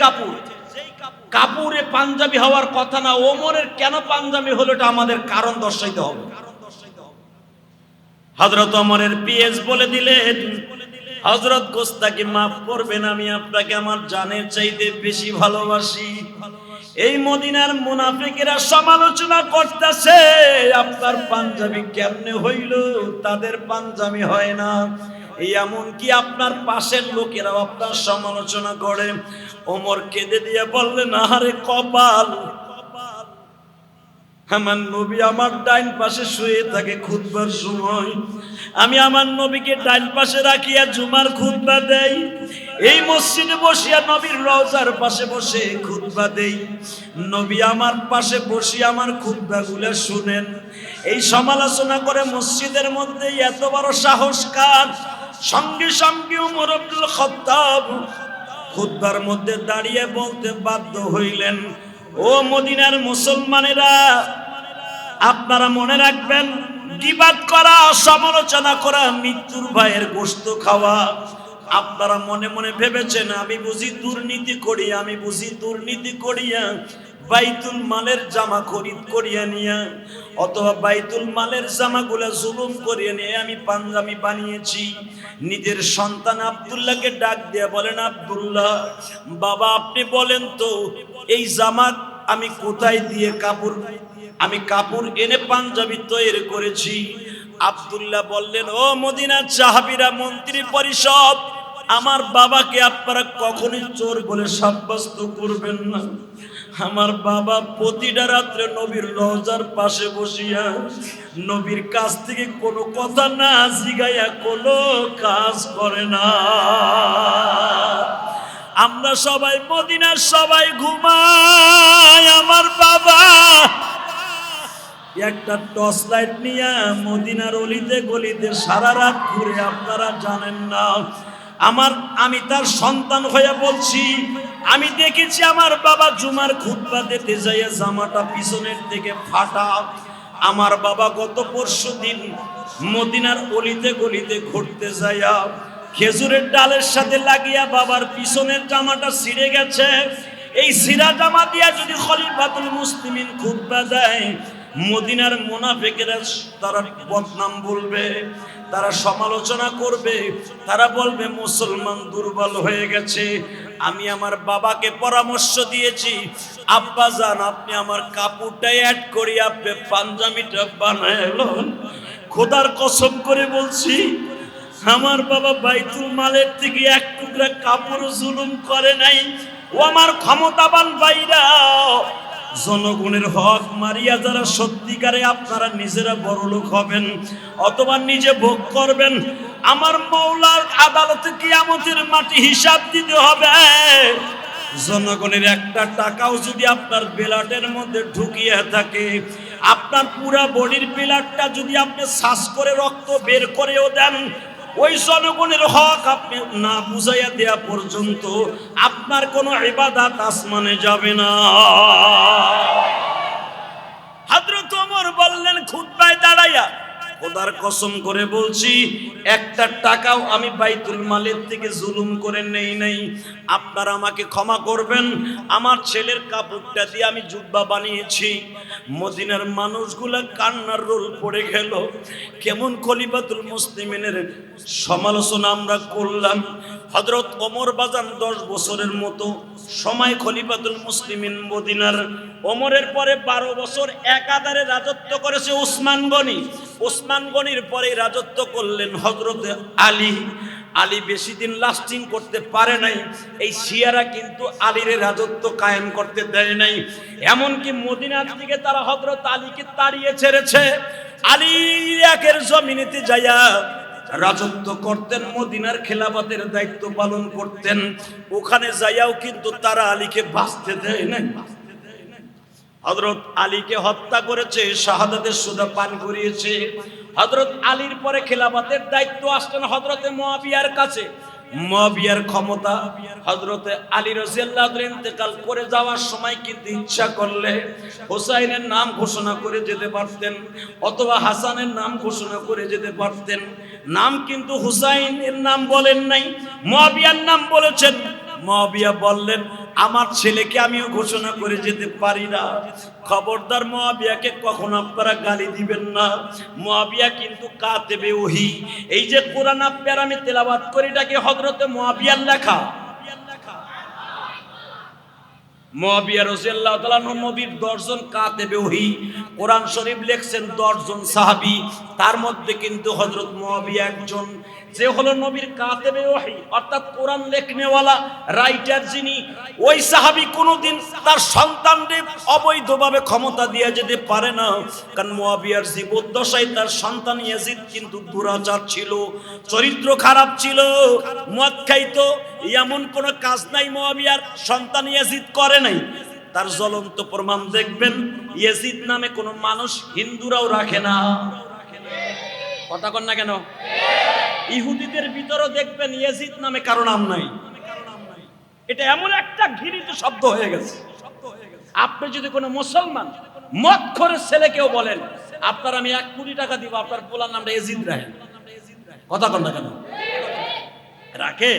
কাপড়ে পাঞ্জাবি হওয়ার কথা না, ওমরের কেন পাঞ্জাবি হলো এটা আমাদের কারণ দর্শাইতে হবে। হযরত ওমরের পিএস বলে দিলেন, হযরত গোস্তাকে মাফ করবেন, আমি আপনাকে আমার জানের চাইতে বেশি ভালোবাসি। এই মদিনার মুনাফিকেরা সমালোচনা করতেছে আপনার পাঞ্জাবি কেমনে হইল, তাদের পাঞ্জাবি হয় না। এমন কি আপনার পাশের লোকেরাও আপনার সমালোচনা করে। ওমর কেঁদে দিয়ে বললেন, আহারে কপাল, আমার নবী আমার ডাইন পাশে শুয়ে থাকে খুতবার সময়, আমি আমার নবীকে ডাইন পাশে রাখিয়া জুমার খুতবা দেই। এই মসজিদে বসিয়া নবীর রওজার পাশে বসে খুতবা দেই, নবী আমার পাশে বসিয়া আমার খুতবাগুলো শুনেন। এই সমালোচনা করে মসজিদের মধ্যে এত বড় সাহস কার? সঙ্গে সঙ্গে ওমর ইবনে খাত্তাব খুতবার মধ্যে দাঁড়িয়ে বলতে বাধ্য হইলেন, ও মদিনার মুসলমানেরা, আপনারা মনে রাখবেন, গীবাত করা, সমালোচনা করা, মৃত্যুর ভাইয়ের গোশত খাওয়া। আপনারা মনে মনে ভেবেছেন আমি বুঝি দুর্নীতি করি, আমি বুঝি দুর্নীতি করিয়া বাইতুল মালের জামা খরিদ করিয়া নিয়া, অথবা বাইতুল মালের জামাগুলা জুলুম করিয়া নিয়ে আমি পাঞ্জাবি বানিয়েছি। নিজের সন্তান আব্দুল্লাহকে ডাক দিয়া বলেন, আব্দুল্লাহ বাবা, আপনি বলেন তো এই জামা আমি কোথায় দিয়ে আমি কাপড় এনে পাঞ্জাবি তৈরি করেছি। আব্দুল্লাহ বললেন, ও মদিনার সাহাবীরা, মন্ত্রী পরিষদ, আমার বাবাকে আপনারা কখনোই চোর বলে সাব্যস্ত করবেন না। আমার বাবা প্রতিটা রাত্রে নবীর রওজার পাশে বসিয়া নবীর কাছ থেকে কোনো কথা না জিগাইয়া কোনো কাজ করে না। আমরা সবাই মদিনার সবাই ঘুমায়, আমার বাবা একটা টর্চ লাইট নিয়ে মদিনার অলিতে গলিতে সারা রাত ঘুরে। আপনারা জানেন না, আমি তার সন্তান হয়ে বলছি, আমি দেখেছি আমার বাবা জুমার খুতবা দিতে যাইয়া জামাটা পিছনের দিকে ফাটা। আমার বাবা গত পরশুদিন মদিনার অলিতে গলিতে ঘুরতে যাইয়া খেজুরের ডালের সাথে লাগিয়া বাবার পিছনের জামাটা ছিঁড়ে গেছে। এই ছিঁড়া জামা দিয়া যদি খলিফাতুল মুসলিমিন খুতবা দেয়, মদিনার মুনাফিকেরা তারা বদনাম বলবে, তারা সমালোচনা করবে, তারা বলবে মুসলমান দুর্বল হয়ে গেছে। আমি আমার বাবাকে পরামর্শ দিয়েছি, আব্বা জান আপনি আমার কাপড়টা অ্যাড করি, আপনি পাঞ্জাবিটা বানায় লন। খোদার কসম করে বলছি, আমার বাবা বাইতুল মালের থেকে এক টুকরা কাপড় জুলুম করে নাই। ও আমার ক্ষমতাবান ভাইরা, জনগণের হক মারিয়া যারা সত্যিকারে আপনারা নিজেরা বড়লোক হবেন অথবা নিজে ভোগ করবেন, আমার মওলার আদালতে কিয়ামতের মাটি হিসাব দিতে হবে। জনগণের একটা টাকাও যদি আপনার বেলাটের মধ্যে ঢুকিয়ে থাকে, আপনার পুরা বডির বেলাটটা যদি আপনি শ্বাস করে রক্ত বের করেও দেন, ওই জনগণের হক আপনি না বুঝাইয়া দেয়া পর্যন্ত আপনার কোনো ইবাদত আসমানে যাবে না। হযরত ওমর বললেন খুতবায় দাঁড়াইয়া, খোদার কসম করে বলছি একটা টাকাও আমি বাইতুল মালের থেকে জুলুম করে নেই নাই। আপনারা আমাকে ক্ষমা করবেন, আমার ছেলের কাপড়টা দিয়ে আমি জুব্বা বানিয়েছি। মদিনার মানুষগুলা কান্নার রোল পড়ে গেল। কেমন খলিফাতুল মুসলিমিনের সমালোচনা আমরা করলাম। হযরত ওমর বাজান 10 বছরের মতো সময় খলিফাতুল মুসলিমিন মদিনার। ওমরের পরে 12 বছর একাধারে রাজত্ব করেছে উসমান গনি। উসমান গনির পরে রাজত্ব করলেন হযরত আলী। আলী বেশি দিন লাস্টিং করতে পারে নাই। এই শিয়ারা কিন্তু আলীর রাজত্ব কায়েম করতে দেয় নাই। এমনকি মদিনার দিকে তারা হযরত আলীকে তাড়িয়ে ছেড়েছে। আলী একের জমিনেতে যাইয়া রাজত্ব করতেন, মদিনার খেলাফতের দায়িত্ব পালন করতেন। ওখানে যাইয়াও কিন্তু তারা আলীকে বাঁচতে দেয় নাই। হযরত আলীকে হত্যা করেছে, শাহাদাতের সুদা পান করিয়েছে। হযরত আলীর পরে খেলাফতের দায়িত্ব আসলেন হযরতে মুয়াবিয়ার কাছে। মুয়াবিয়ার ক্ষমতা হযরতে আলী রাদিয়াল্লাহু আনহু ইন্তেকাল করে যাওয়ার সময় কিন্তু ইচ্ছা করলে হুসাইনের নাম ঘোষণা করে যেতে পারতেন অথবা হাসানের নাম ঘোষণা করে যেতে পারতেন। নাম কিন্তু হুসাইনের নাম বলেন নাই, মুয়াবিয়ার নাম বলেছেন। মুয়াবিয়া বললেন আমার ছেলেকে আমিও ঘোষণা করে যেতে পারি না। খবরদার মুয়াবিয়াকে কখনো আপনারা গালি দিবেন না। মুয়াবিয়া কিন্তু কাতেবে ওহী। এই যে কোরআন আপনারা আমি তেলাওয়াত করি, এটাকে হযরতে মুয়াবিয়ার লেখা। মুয়াবিয়া রাদিয়াল্লাহু তাআলা নবীর 10 জন কাতেবে ওহী কোরআন শরীফ লিখছেন, 10 জন সাহাবী, তার মধ্যে কিন্তু হযরত মুয়াবিয়া একজন, যে হলো নবীর কাতেবে ওহী অর্থাৎ কোরআন লেখনেওয়ালা রাইটার যিনি। ওই সাহাবী কোনোদিন তার সন্তানদের অবৈধভাবে ক্ষমতা দিয়ে যেতে পারে না, কারণ মুয়াবিয়ার জীবদ্দশায় তার সন্তান ইয়াজিদ কিন্তু দুরাচার ছিল, চরিত্র খারাপ ছিল, মদ খাইতো। এমন কোন কাজ নাই মুয়াবিয়ার সন্তান ইয়াজিদ করে নাই। তার জ্বলন্ত প্রমাণ দেখবেন, ইয়াজিদ নামে কোন মানুষ হিন্দুরাও রাখে না। কথা কন না কেন? ইহুদিদের ভিতরও দেখবেন ইয়াজিদ নামে কারো নাম নাই। এটা এমন একটা ঘৃণিত শব্দ হয়ে গেছে। আপনি যদি কোনো মুসলমান মদখোরের ছেলেকেও বলেন আপনার আমি 1 কোটি টাকা দিব, আপনার পোলার নামটা ইয়াজিদ রাখেন। কথা কন না কেন? রাখে।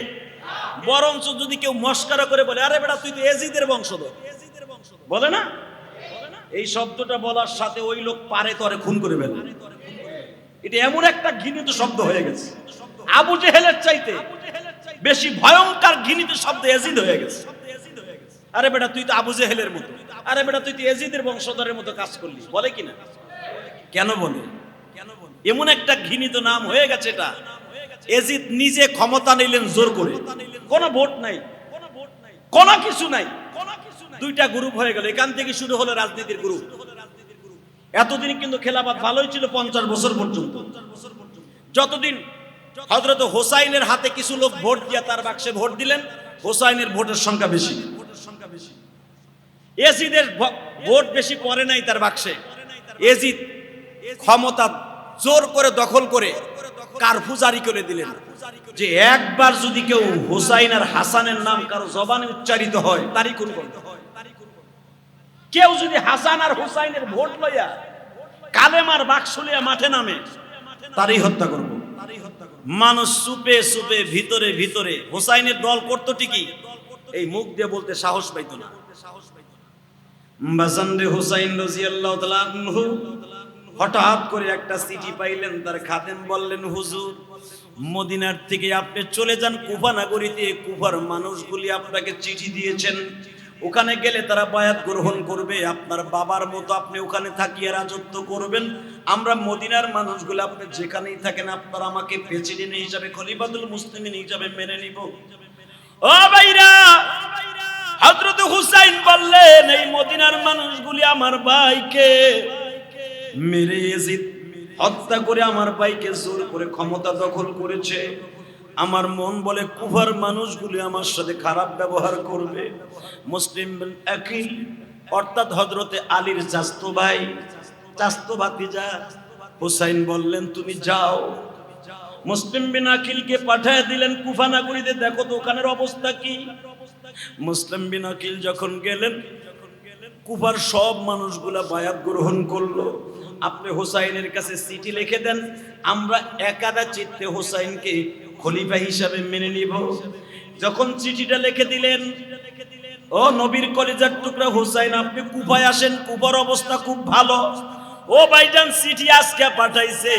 বরঞ্চ যদি কেউ মস্করা করে বলে আরে বেটা তুই তো ইয়াজিদের বংশধর, বলে না? এই শব্দটা বলার সাথে ওই লোক পারে তরে খুন করে ফেলে। এটা এমন একটা ঘৃণিত শব্দ হয়ে গেছে, আবু জেহেলের চাইতে বেশি ভয়ঙ্কর ঘৃণিত শব্দ ইয়াজিদ হয়ে গেছে। আরে বেটা তুই তো আবু জেহেলের মতো, আরে বেটা তুই তো ইয়াজিদের বংশধরের মতো কাজ করলি, বলে কিনা? কেন বলে? এমন একটা ঘৃণিত নাম হয়ে গেছে এটা। ইয়াজিদ নিজে ক্ষমতা নিলেন জোর করে, কোনো ভোট নাই, কোনো কিছু নাই, দুইটা গ্রুপ হয়ে গেল। এখান থেকে শুরু হলো রাজনীতির গ্রুপ। এতদিন কিন্তু খেলাফত ভালোই ছিল 50 বছর পর্যন্ত, যতদিন হযরত হোসাইনের হাতে কিছু লোক ভোট দিয়া তার বাক্সে ভোট দিলেন, হোসাইনের ভোটের সংখ্যা বেশি। এজিদের ভোট বেশি পড়ে নাই তার বাক্সে। এজিদ ক্ষমতা জোর করে দখল করে কারফু জারি করে দিলেন যে একবার যদি কেউ হোসাইন আর হাসানের নাম কারো জবানে উচ্চারিত হয় তারই খুন করতে হয়। কেউ যদি হাসান আর হোসাইনের ভোট লইয়া কালেমার বাক্স লইয়া মাঠে নামে তারই হত্যা করব। মানুষ চুপে চুপে ভিতরে ভিতরে হোসাইনের দল করতো ঠিকই, এই মুখ দিয়ে বলতে সাহস পাইতো না। বাজানরে হোসাইন রাদিয়াল্লাহু তাআলা আনহু হঠাৎ করে একটা চিঠি পাইলেন, তার খাদেম বললেন, হুজুর মদিনার থেকে আপনি চলে যান কুফা নগরীতে, কুফার মানুষগুলি আপনাকে চিঠি দিয়েছেন, ওখানে গেলে তারা বায়াত গ্রহণ করবে, আপনার বাবার মতো আপনি ওখানে থাকিয়ে রাজত্ব করবেন, আমরা মদিনার মানুষগুলো আপনি যেখানেই থাকেন আপনারা আমাকে প্রেসিডেন্ট হিসাবে খলিফাতুল মুসলিমিন হিসাবে মেনে নিব। ও ভাইরা, হযরত হুসাইন বললেন এই মদিনার মানুষগুলি আমার ভাইকে মেরে ইয়াজিদ হত্যা করে আমার ভাইকে জোর করে ক্ষমতা দখল করেছে। আমার মন বলে কুফার মানুষগুলি আমার সাথে খারাপ ব্যবহার করবে। মুসলিম বিন আকিল অর্থাৎ হযরতে আলীর চাচতো ভাই, চাচতো ভাতিজা হুসাইন বললেন তুমি যাও। মুসলিম বিন আকিলকে পাঠিয়ে দিলেন কুফা নগরীতে, দেখো তো ওখানের অবস্থা কি। মুসলিম বিন আকিল যখন গেলেন কুফার সব মানুষগুলা বায়াত গ্রহণ করলো। আপনি হোসাইনের কাছে চিঠি লিখে দেন, আমরা একাদা চিত্তে হোসাইনকে খলিফা হিসাবে মেনে নিব। যখন চিঠিটা লিখে দিলেন, ও নবীর কলিজার টুকরা হোসাইন আপনি কুফায় আসেন, কুফার অবস্থা খুব ভালো। ও ভাইজান চিঠি আজকে পাঠাইছে,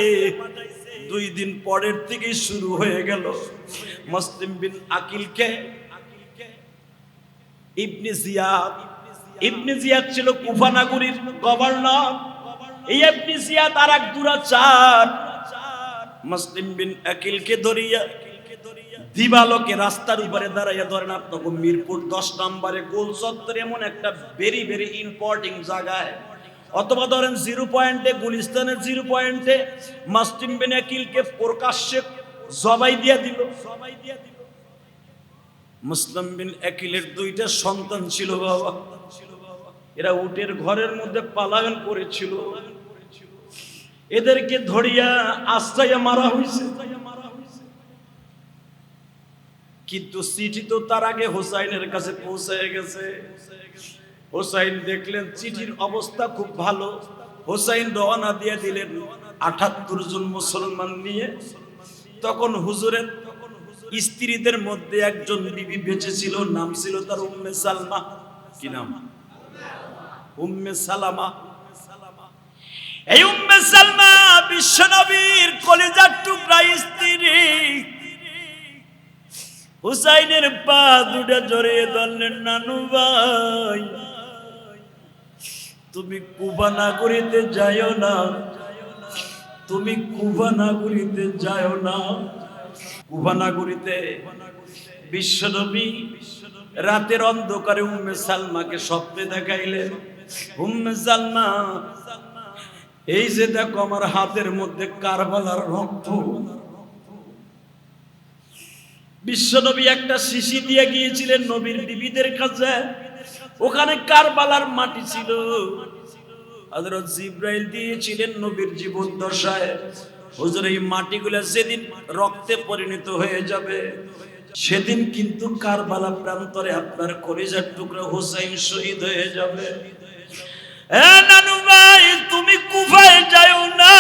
2 দিন পরের থেকে শুরু হয়ে গেল। মুসলিম বিন আকিলকে ইবনে জিয়াদ ছিল কুফা নগরীর গভর্নর। এই ইবনে জিয়াদ আর এক দুরাচার মুসলিম বিন আকিলকে ধরিয়া দিবালোকে রাস্তার উপরে দাঁড়াইয়া ধরেন, আপনাকে মিরপুর 10 নম্বরে গোল চত্বরে এমন একটা ভেরি ভেরি ইম্পর্টেন্ট জায়গায়, অথবা ধরেন 0 পয়েন্টে গুলিস্তানের 0 পয়েন্টে মুসলিম বিন আকিলকে প্রকাশ্যে জবাই দিয়া দিল। মুসলিম বিন আকিলের 2টা সন্তান ছিল বাবা, এরা উটের ঘরের মধ্যে পালায়ন করেছিল, এদেরকে ধরিয়া আস্তাইয়া মারা হয়েছে। কিন্তু চিঠি তো তার আগে হোসাইনের কাছে পৌঁছে গেছে। হোসাইন দেখলেন চিঠির অবস্থা খুব ভালো, হোসাইন রওনা দিয়ে দিলেন 78 জন মুসলমান নিয়ে। তখন হুজুরের স্ত্রীদের মধ্যে একজন বিবি বেঁচে ছিল, নাম ছিল তার উম্মে সালমা। কি নাম? উম্মে সালামা। এই উম্মে সালমা বিশ্বনবীর কলিজার টুকরা স্ত্রী। হুসাইনের পা দুটা জড়িয়ে ধরলেন, নানু ভাই তুমি কুফা নগরীতে যাইও না, তুমি কুফা নগরীতে যাইও না। কুফা নগরীতে বিশ্বনবী রাতের অন্ধকারে উম্মে সালমাকে স্বপ্নে দেখাইলেন, উম্মে সালমা এই যে দেখো আমার হাতের মধ্যে কারবালার রক্ত। বিশ্বনবী একটা শিশি দিয়ে গিয়েছিলেন নবীর বিবিদের কাছে, ওখানে কারবালার মাটি ছিল। হযরত জিবরাইল দিয়েছিলেন নবীর জীবন দশায়, হুজুর এই মাটিগুলো যেদিন রক্তে পরিণত হয়ে যাবে সেদিন কিন্তু কারবালা প্রান্তরে আপনার কলিজার টুকরা হোসাইন শহীদ হয়ে যাবে। নানু ভাই তুমি কুফায় যাও না,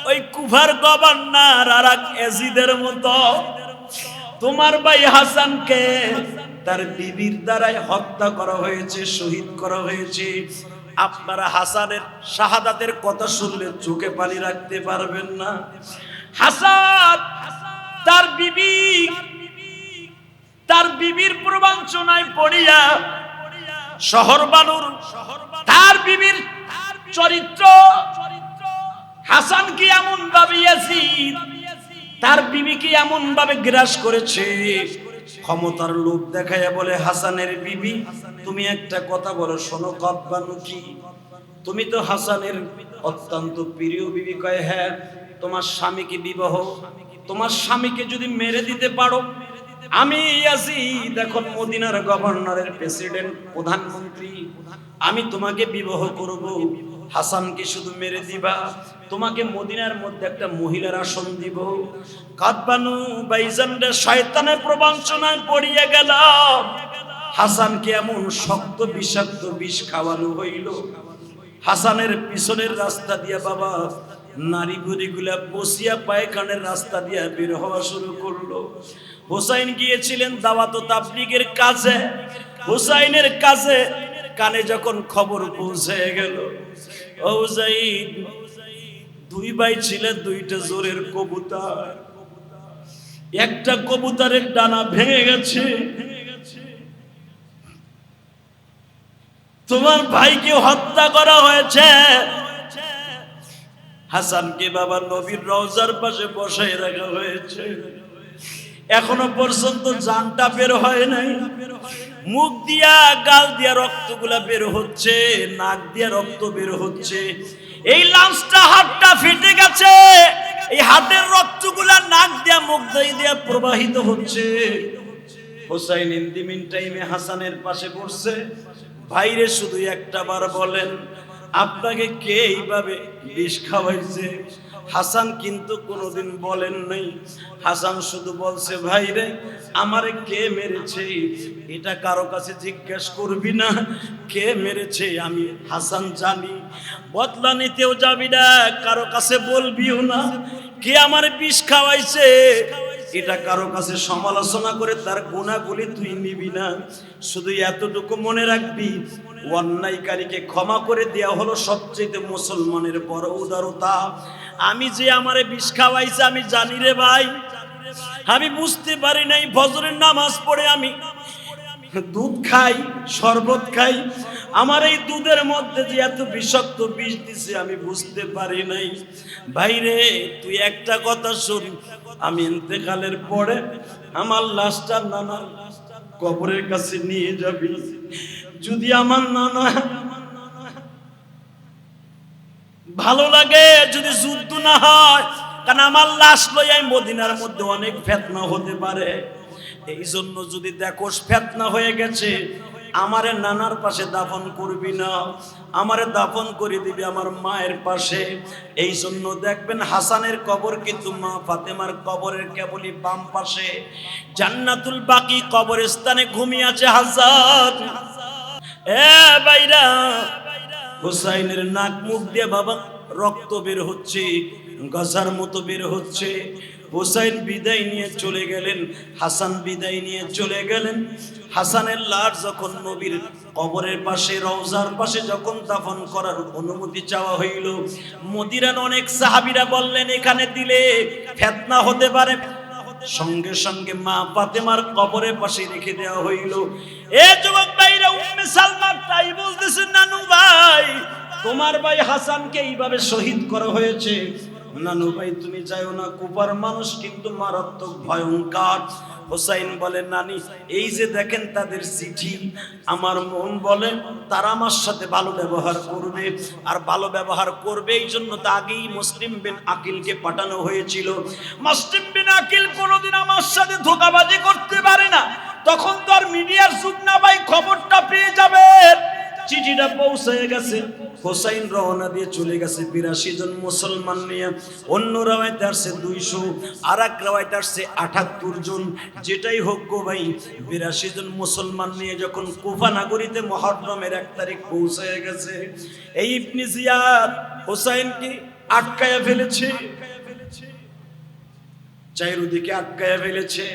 ওই কুফার গভর্নর আর এক এজিদের মতো তোমার ভাই হাসানকে তার বিবির দ্বারাই হত্যা করা হয়েছে, শহীদ করা হয়েছে। আপনারা হাসানের শাহাদাতের কথা শুনলে চোখে পানি রাখতে পারবেন না। হাসান তার বিবির প্রবঞ্চনায় পড়িয়া শহর বানুর তার বিবির চরিত্র হাসান কি এমন ভাবে ইয়াজিদ তার বিবিকে এমন ভাবে গ্রাস করেছে, ক্ষমতার লোভ দেখাইয়া বলে, হাসানের বিবি তুমি একটা কথা বলো, শোনো কতবানু কি, তুমি তো হাসানের অত্যন্ত প্রিয় বিবি। কয় হ্যাঁ। তোমার স্বামীকে বিবাহ, তোমার স্বামীকে যদি মেরে দিতে পারো আমি ইয়াজিদ এখন মদিনার গভর্নরের প্রেসিডেন্ট প্রধানমন্ত্রী, আমি তোমাকে বিবাহ করব। হাসানকে শুধু মেরে দিবা, তোমাকে মদিনার মধ্যে একটা মহিলার আসন দিব। কাতবানু বাইজানদের শয়তানের প্রবঞ্চনায় পড়িয়ে গেল। হাসানকে এমন শক্ত বিষাক্ত বিষ খাওয়ানো হইল, হাসানের পিছনের রাস্তা দিয়ে বাবা নারী বুড়িগুলা বসিয়া পায়খানের রাস্তা দিয়ে বের হওয়া শুরু করলো। হুসাইন গিয়েছিলেন দাওয়াত ও তাবলীগের কাজে। হুসাইনের কাছে কানে যখন খবর পৌঁছে গেল, ও হুসাইন, দুই ভাই ছিলেন দুইটা জোরের কবুতর, একটা কবুতরের ডানা ভেঙে গেছে, তোমার ভাইকে হত্যা করা হয়েছে। হাসানকে বাবা নবীর রওজার পাশে বসায় রাখা হয়েছে, এখনো পর্যন্ত জানটা বের হয় নাই। মুখ দিয়া গাল দিয়া রক্তগুলা বের হচ্ছে, নাক দিয়া রক্ত বের হচ্ছে। এই লাঞ্চটা হাতটা ফেটে গেছে, এই হাতের রক্তগুলা নাক দিয়া মুখ দিয়া প্রবাহিত হচ্ছে। হুসাইন ইন দি মিন টাইমে হাসানের পাশে বসছে। ভাইরে শুধু একটা বার বলেন, আপনাকে কে এইভাবে বিষ খাওয়াইছে? হাসান কিন্তু কোনোদিন বলেন নাই। হাসান শুধু বলছে, ভাইরে আমারে কে মেরেছে এটা কারো কাছে জিজ্ঞেস করবি না, কে মেরেছে আমি হাসান জানি, বদলা নিতেও যাবি না, কারো কাছে বলবিও না। কে আমার বিষ খাওয়াইছে এটা কারো কাছে সমালোচনা করে তার গুণাগুলি তুই নিবি না। শুধু এতটুকু মনে রাখবি, অন্যায়কারীকে ক্ষমা করে দেয়া হলো সবচেয়ে মুসলমানের বড় উদারতা। আমি যে আমারে বিষ খাওয়াইছে আমি জানি রে ভাই, আমি বুঝতে পারি নাই। ফজরের নামাজ পড়ে আমি দুধ খাই, শরবত খাই, আমার এই দুধের মধ্যে যে এত বিষাক্ত বিষ দিছে আমি বুঝতে পারি নাই। ভাইরে তুই একটা কথা শুন, আমি ইন্তেকালের পরে আমার লাশটা নানার কবরের কাছে নিয়ে যাবি। যদি আমার নানা ভালো লাগে, যদি যুদ্ধ না হয়, কারণ আমার লাশ লইয়াই মদিনার মধ্যে অনেক ফিতনা হতে পারে। এই জন্য যদি দেখোস ফিতনা হয়ে গেছে, আমারে নানার পাশে দাফন করবি না, আমারে দাফন করে দিবি আমার মায়ের পাশে। এই জন্য দেখবেন হাসানের কবর কিন্তু মা ফাতেমার কবরের কেবলই বাম পাশে। জান্নাতুল বাকি কবরস্থানে ঘুমিয়ে আছে হাসান। এ ভাইরা, হুসাইনের নাক মুখ দিয়ে বাবা রক্ত বের হচ্ছে, গাছার মতো বের হচ্ছে। হুসাইন বিদায় নিয়ে চলে গেলেন, হাসান বিদায় নিয়ে চলে গেলেন। হাসানের লাশ যখন নবীর কবরের পাশে রওজার পাশে যখন দাফন করার অনুমতি চাওয়া হইল, মদিনার অনেক সাহাবীরা বললেন এখানে দিলে ফিতনা হতে পারে। সঙ্গে সঙ্গে মা ফাতেমার কবরের পাশে রেখে দেওয়া হইল। এ যুবক ভাইরা, উম্মে সালমা তাই বলতেছেন, নানু ভাই তোমার ভাই হাসানকে এইভাবে শহীদ করা হয়েছে। নানু ভাই তুমি যাও না, কুফার মানুষ কিন্তু মারাত্মক ভয়ঙ্কর। হুসাইন বলে, নানি এই যে দেখেন তাদের চিঠি, আমার মন বলে তারা আমার সাথে ভালো ব্যবহার করবে, আর ভালো ব্যবহার করবে এই জন্য তো আগেই মুসলিম বিন আকিলকে পাঠানো হয়েছিল। মুসলিম বিন আকিল কোনোদিন আমার সাথে ধোঁকাবাজি করতে পারে না। তখন তো আর মিডিয়ার যুগ না ভাই, খবরটা পেয়ে যাবে। চিঠিটা পৌঁছে গেছে, হুসাইন রওনা দিয়ে চলে গেছে 82 জন মুসলমান নিয়ে। অন্য রাওয়ায়াতে আসছে 200, আর এক রাওয়ায়াতে আসছে 78 জন। যেটাই হোক গো ভাই, 82 জন মুসলমান নিয়ে যখন কুফা নগরীতে মুহররমের 1 তারিখ পৌঁছে গেছে, এই ইবনে জিয়াদ হুসাইনকে আটকায়া ফেলেছে, চারিদিকে আটকায়া ফেলেছে।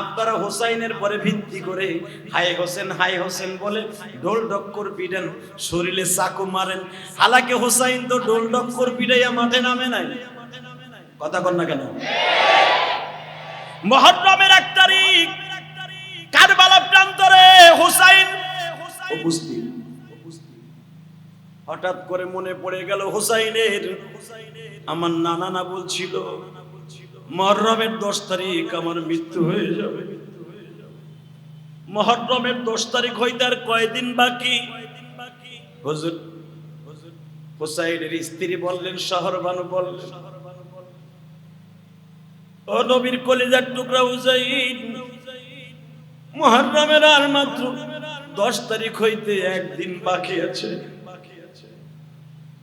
আপনারা হুসাইনের পরে ভিত্তি করে হাই হোসেন হাই হোসেন বলে ঢোল ডক্কর পিটেন, শরীরে চাকু মারেন। হালাকে হুসাইন তো ঢোল ডক্কর পিটাইয়া মাঠে নামে নাই। কথা কন না কেন? মুহররমের 1 তারিখ কারবালা প্রান্তরে হুসাইন উপস্থিত। হঠাৎ করে মনে পড়ে গেল হুসাইনের, আমার নানা না বলছিল মুহররমের 10 তারিখ আমার মৃত্যু হয়ে যাবে। মুহররমের 10 তারিখ হইতে আর কয়দিন বাকি। হুজুর হুসাইনের স্ত্রী বললেন, শহরবানু বললেন, ও নবীর কলিজার টুকরা হুসাইন, মুহররমের আর মাত্র 10 তারিখ হইতে একদিন বাকি আছে।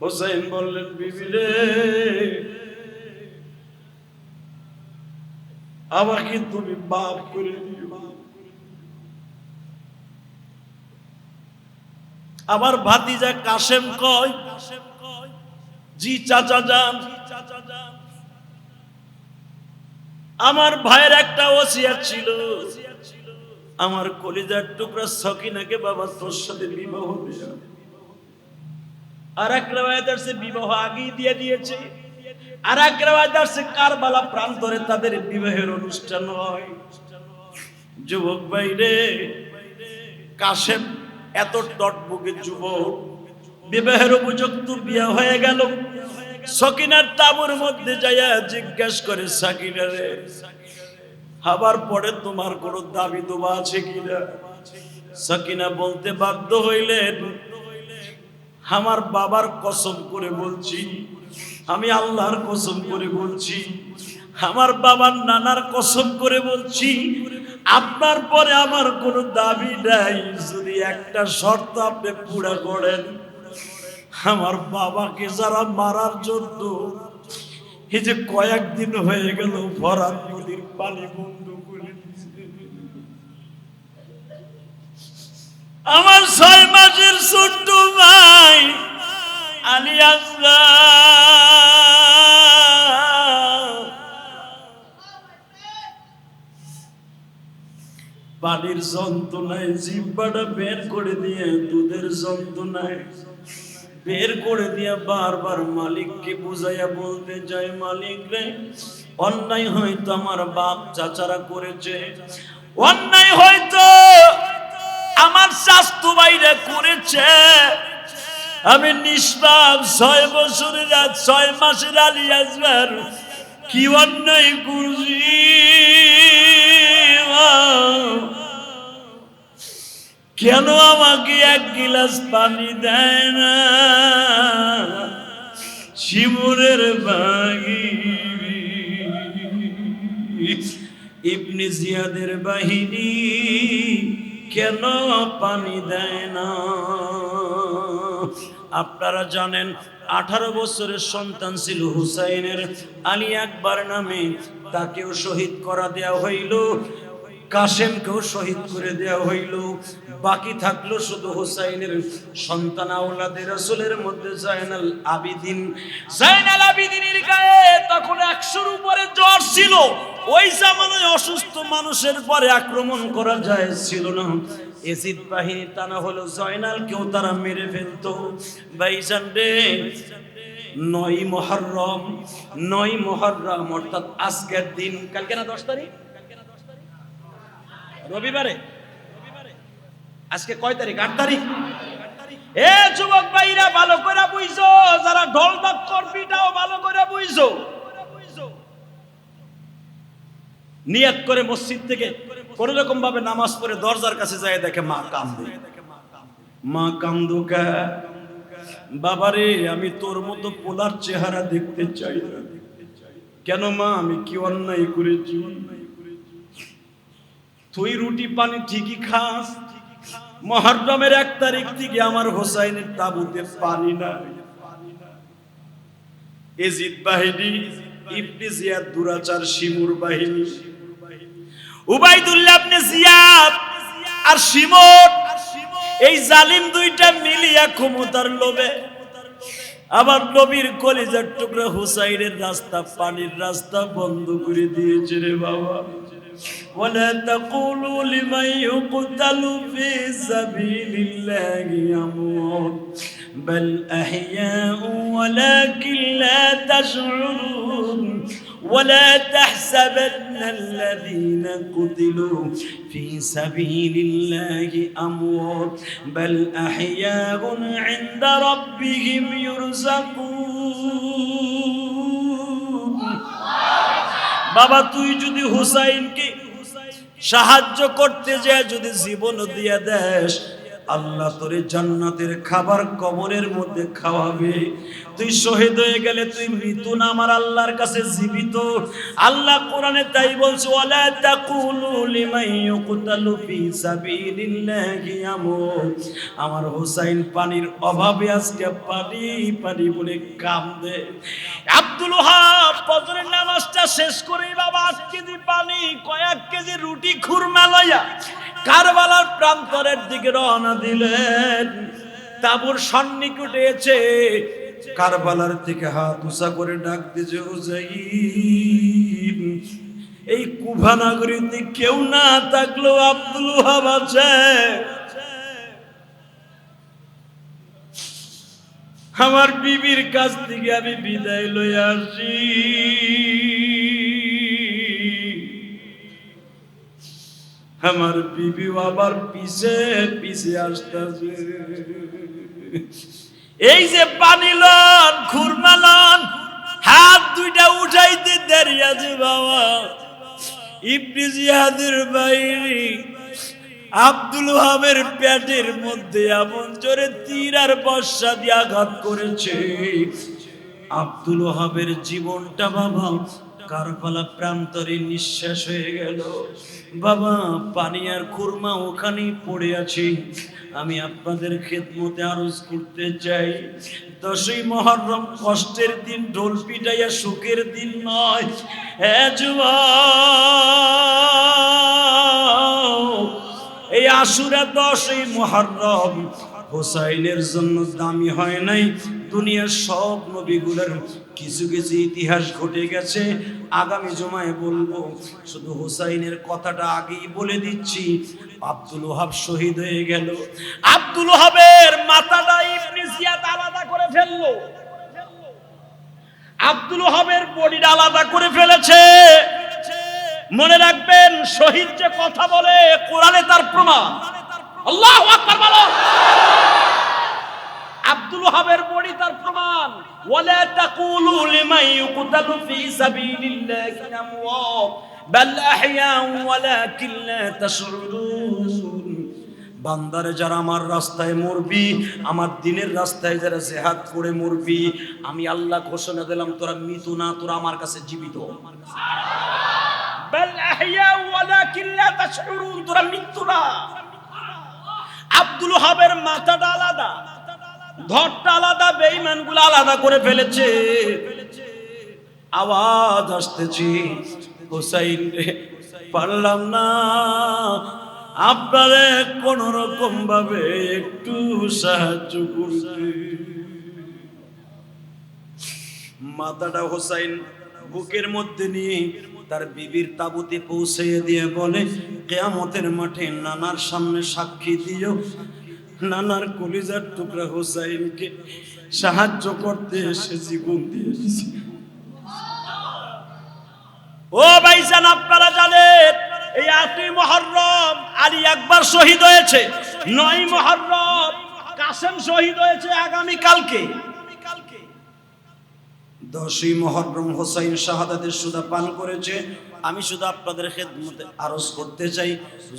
হোসেন বললেন, বিবি রে, আমাকে তুমি মাফ করে দিও। আমার ভাতিজা কাশেম কয়, জি চাচা যান। আমার ভাইয়ের একটা ওসিয়ত ছিল, আমার কলিজার টুকরা সকিনাকে বাবা তোর সাথে বিবাহ দিও। আর এক রিওয়ায়াত আছে বিবাহ আগেই দিয়ে দিয়েছে, আর এক রিওয়ায়াত আছে কারবালা প্রান্তরে তাদের বিবাহের অনুষ্ঠান হয়। যুবক ভাই রে, কাশেম এত টটবুকে যুবক, বিবাহের উপযুক্ত বিয়ে হয়ে গেল। সকিনার তাবুর মধ্যে যাইয়া জিজ্ঞাসা করে, সাকিনা রে, হবার পরে তোমার কোনো দাবি দোয়া আছে কিনা? সাকিনা বলতে বাধ্য হইলেন, আমার বাবার কসম করে বলছি, আমি আল্লাহর কসম করে বলছি, আমার বাবার নানার কসম করে বলছি, আপনার পরে আমার কোনো দাবি নাই। যদি একটা শর্ত আপনি পুরা করেন, আমার বাবাকে যারা মারার জন্য এই যে কয়েকদিন হয়ে গেল ফরাত নদীর পানি বন্ধ করে দিয়েছে, আমার 6 মাসের ছোট্ট ভাই আলী আসলাম পানির যন্ত্রণায় জিহ্বাটা বের করে দিয়ে, দুধের যন্ত্রণায় বের করে দিয়া বারবার মালিককে বুঝাইয়া বলতে যায়, মালিক রে, অন্যায় হয়তো আমার বাপ চাচারা করেছে, অন্যায় হয়তো আমার শাস্তু ভাইরা করেছে, আমি নিষ্পাপ 6 বছরের 6 মাসের আলী আসবার কি অন্যায় করছি? কেন আমাকে 1 গিলাস পানি দেয় না? শিমুরের বাগি ইবনে জিয়াদের বাহিনী কেন পানি দেয় না? আপনারা জানেন 18 বছরের সন্তান ছিল হুসাইনের, আলী আকবর নামে, তাকেও শহীদ করা দেওয়া হইল, কাশেমকেও শহীদ করে দেওয়া হইল। বাকি থাকলো শুধু হুসাইনের সন্তান আওলাদে রাসূলের মধ্যে জাইনাল আবিদিন। জাইনাল আবিদিনের গায়ে তখন 100-র উপরে জ্বর ছিল। ওই জামানায় অসুস্থ মানুষের পরে আক্রমণ করা যায় ছিল না। এজিদ বাহিনী টানা হলো জয়নালকেও তারা মেরে ফেলতো। ভাইজান রে, 9 মুহররম অর্থাৎ আজকের দিন, কালকে না 10 তারিখ, রবিবারে, আজকে কয় তারিখ? 8 তারিখ। এ যুবক ভাইরা ভালো করে বুঝছো, যারা ঢোল ঢাক্কর পিটাও ভালো করে বুঝছো। নিয়ত করে মসজিদ থেকে কোন রকম ভাবে নামাজ পড়ে দরজার কাছে যায়, দেখে মা কান্দে। মা কান্দুকা, বাবারে আমি তোর মতো পোলার চেহারা দেখতে চাই না। কেন মা, আমি কি অন্যায় করেছি? তুই রুটি পানি ঠিকই খাস, মুহররমের 1 তারিখ থেকে আমার হোসাইনের তাবুতে পানি নাই। এজিদ বাহিনী, ইবনে জিয়াদ দুরাচার, শিমুর বাহিনী, উবাইদুল্লাহ ইবনে জিয়াদ আর শিমুর, এই জালিম দুইটা মিলিয়া ক্ষমতার লোভে আবার নবীর কলিজার টুকরা হুসাইনের রাস্তা, পানির রাস্তা বন্ধ করে দিয়েছে রে বাবা। ولا تقولوا لمن يقتل في سبيل الله أموات بل أحياء ولكن لا تشعرون ولا تحسبن الذين قتلوا في سبيل الله أموات بل أحياء عند ربهم يرزقون। বাবা, তুই যদি হুসাইনকে সাহায্য করতে যায়, যদি জীবন দিয়ে দেস, আল্লাহ তোরে জান্নাতের খাবার কবরের মধ্যে খাওয়াবে। তুই শহীদ হয়ে গেলে তুই মৃত্যু না, আমার আল্লাহর কাছে জীবিত। আল্লাহ কোরআনে তাই বলছে, ওয়ালা তাকুলু লিমান ইউকতালু ফি সাবিলিল্লাহি আমুত। আমার হোসাইন পানির অভাবে আজকে পানি পানি বলে কান্দে। আব্দুল ওহাব ফজরের নামাজটা শেষ করে বাবা 8 কেজি পানি, কয়েক কেজি রুটি খুরমা লইয়া কারবালার প্রান্তরের দিকে রওনা দিলেন। তাবুর সন্নিকটে এসে কারবালার দিকে হাত উঁচা করে ডাক দিয়েছে, হুসাইন, এই কুফা নগরীতে কেউ না থাকলেও আব্দুল ওহাব আছে। আমার বিবির কাছ থেকে আমি বিদায় লইয়া আসি। আমার বিবি আবার পিছে পিছে আসতেছে। এই যে পানি লন, খুরমা লন, হাত দুইটা উঠাইতে দেরি আছে বাবা। ইবনে জিয়াদের বাইরে আব্দুল ওহাবের পেটের মধ্যে এমন জোরে তীর আর বর্ষা দিয়ে আঘাত করেছে, আব্দুল ওহাবের জীবনটা বাবা কারবালা প্রান্তরে নিঃশ্বাস হয়ে গেল। বাবা পানি আর খুরমা ওখানেই পড়ে আছে। আমি আপনাদের খেদমতে আরজ করতে চাই, 10ই মুহররম কষ্টের দিন, ঢোল পিটাইয়া সুখের দিন নয়। এই আশুরা 10ই মুহররম হোসাইনের জন্য দামি হয় নাই। দুনিয়ার সব নবীগুলোর কিছু কিছু ইতিহাস ঘটে গেছে, আগামী জুমায় বলবো। শুধু হোসাইনের কথাটা আগেই বলে দিচ্ছি, আব্দুল ওহাব শহীদ হয়ে গেল। আব্দুল ওহাবের মাথাটা ইবনে জিয়াদ আলাদা করে ফেললো, আব্দুল ওহাবের বডিটা আলাদা করে ফেলেছে। মনে রাখবেন, শহীদ যে কথা বলে কোরআনে তার প্রমাণ। আল্লাহু আকবার বলো। আব্দুল ওহাবের বডি তার প্রমাণ। ওয়ালা তাকুলু লিমান ইউকতালু ফি সাবিলিল্লাহি আমওয়াত বাল আহইয়াউ ওয়ালাকিন লা তাশউরুন। বান্দারে যারা আমার রাস্তায় মরবি, আমার দ্বীনের রাস্তায় যারা জিহাদ করে মরবি, আমি আল্লাহ ঘোষণা দিলাম তোরা মৃত না, তোরা আমার কাছে জীবিত। বাল আহইয়াউ ওয়ালাকিন লা তাশউরুন, তোরা মৃত না। আব্দুল ওহাবের মাথাটা আলাদা, ধরটা আলাদা, বেঈমানগুলো আলাদা করে ফেলেছে। আওয়াজ আসতেছে, হোসাইন রে পারলাম না, আপনারে কোন রকম ভাবে একটু সাহায্য করতে। মাথাটা হোসাইন বুকের মধ্যে নিয়ে তার বিবির তাবুতে পৌঁছে দিয়ে বলে, কিয়ামতের মাঠে নানার সামনে সাক্ষী দিও, নানার কলিজার টুকরা হোসাইনকে সাহায্য করতে এসে জীবন দিয়েছে। ও ভাইজান, আপনারা জানেন এই 8ই মুহররম আলী আকবর শহীদ হয়েছে, 9ই মুহররম কাসেম শহীদ হয়েছে আগামী কালকে। 10ই মুহররম হোসাইন শাহাদাতের সুদা পান করেছে। আমি শুধু আপনাদের খেদমতে আরজ করতে চাই,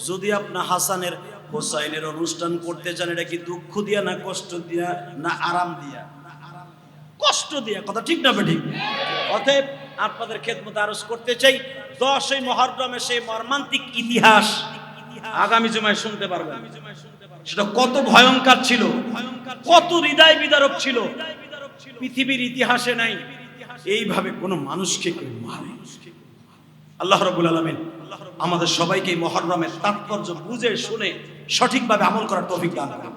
যদি আপনি হাসানের হোসাইনের অনুষ্ঠান করতে চান, এটা কি দুঃখ দিয়া না কষ্ট দিয়া না আরাম দিয়া? কষ্ট দিয়া, কথা ঠিক না ঠিক? অতএব আপনাদের খেদমতে আরজ করতে চাই, 10ই মুহররমের সেই মর্মান্তিক ইতিহাস আগামী জুমায় শুনতে পারবেন। সেটা কত ভয়ঙ্কর ছিল, কত হৃদয় বিদারক ছিল, পৃথিবীর ইতিহাসে নাই এইভাবে কোন মানুষকে কেউ মারে। আল্লাহ রাব্বুল আলামিন আমাদের সবাইকে মুহররমের তাৎপর্য বুঝে শুনে সঠিকভাবে আমল করার তৌফিক দান করুন।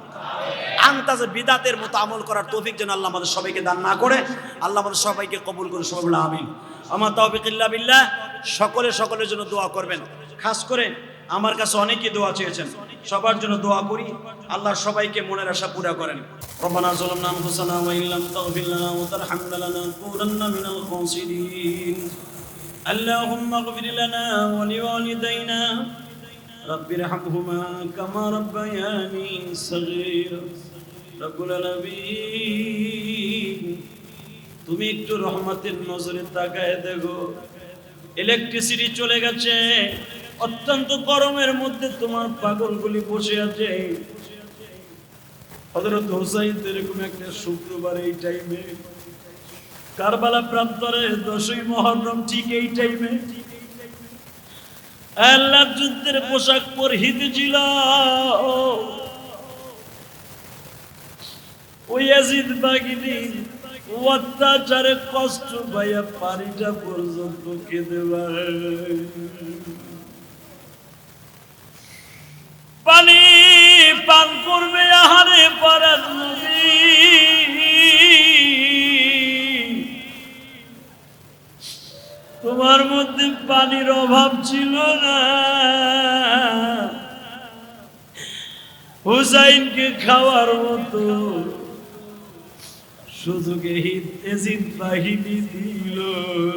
আনতাজে বিদাতের মতো আমল করার তৌফিক যেন আল্লাহ আমাদের সবাইকে দান না করে, আল্লাহ আমাদের সবাইকে কবুল করে। সবাই বলে আমিন। আমার তাওফিক ইল্লা বিল্লাহ। সকলের জন্য দোয়া করবেন। খাস করে আমার কাছে অনেকেই দোয়া চেয়েছেন, সবার জন্য দোয়া করি, আল্লাহ সবাইকে মনের আশা পুরা করেন। রব্বানা যালামনা আনফুসানা ওয়া ইল্লাম তাগফির লানা ওয়া তারহামনা লানাকুনান্না মিনাল খাসিরিন। আল্লাহুম্মা ইগফির লানা ওয়া লিওয়ালিদাইনা রাব্বিরহামহুমা কামা রাব্বায়ানি সাগীরা। রব্বুল আলামিন, তুমি একটু রহমতের নজরে তাকায় দেখো, ইলেকট্রিসিটি চলে গেছে, অত্যন্ত গরমের মধ্যে তোমার পাগলগুলি বসে আছে, হযরত হুসাইন এরকম একটা শুক্রবার এই টাইমে কারবালা প্রান্তরে 10ই মুহররম ঠিক এই টাইমে আল্লাহ যুদ্ধের পোশাক পরিহিত ছিল। ওই ইয়াজিদ বাগিনী অত্যাচারে কষ্ট পাইয়া পানিটা পর্যন্ত কেঁদে পানি পান করবে আহারে পারার নবী, তোমার মধ্যে পানির অভাব ছিল না, হুসাইনকে খাওয়ার মতো সুযোগ ইয়াজিদ বাহিনী দিল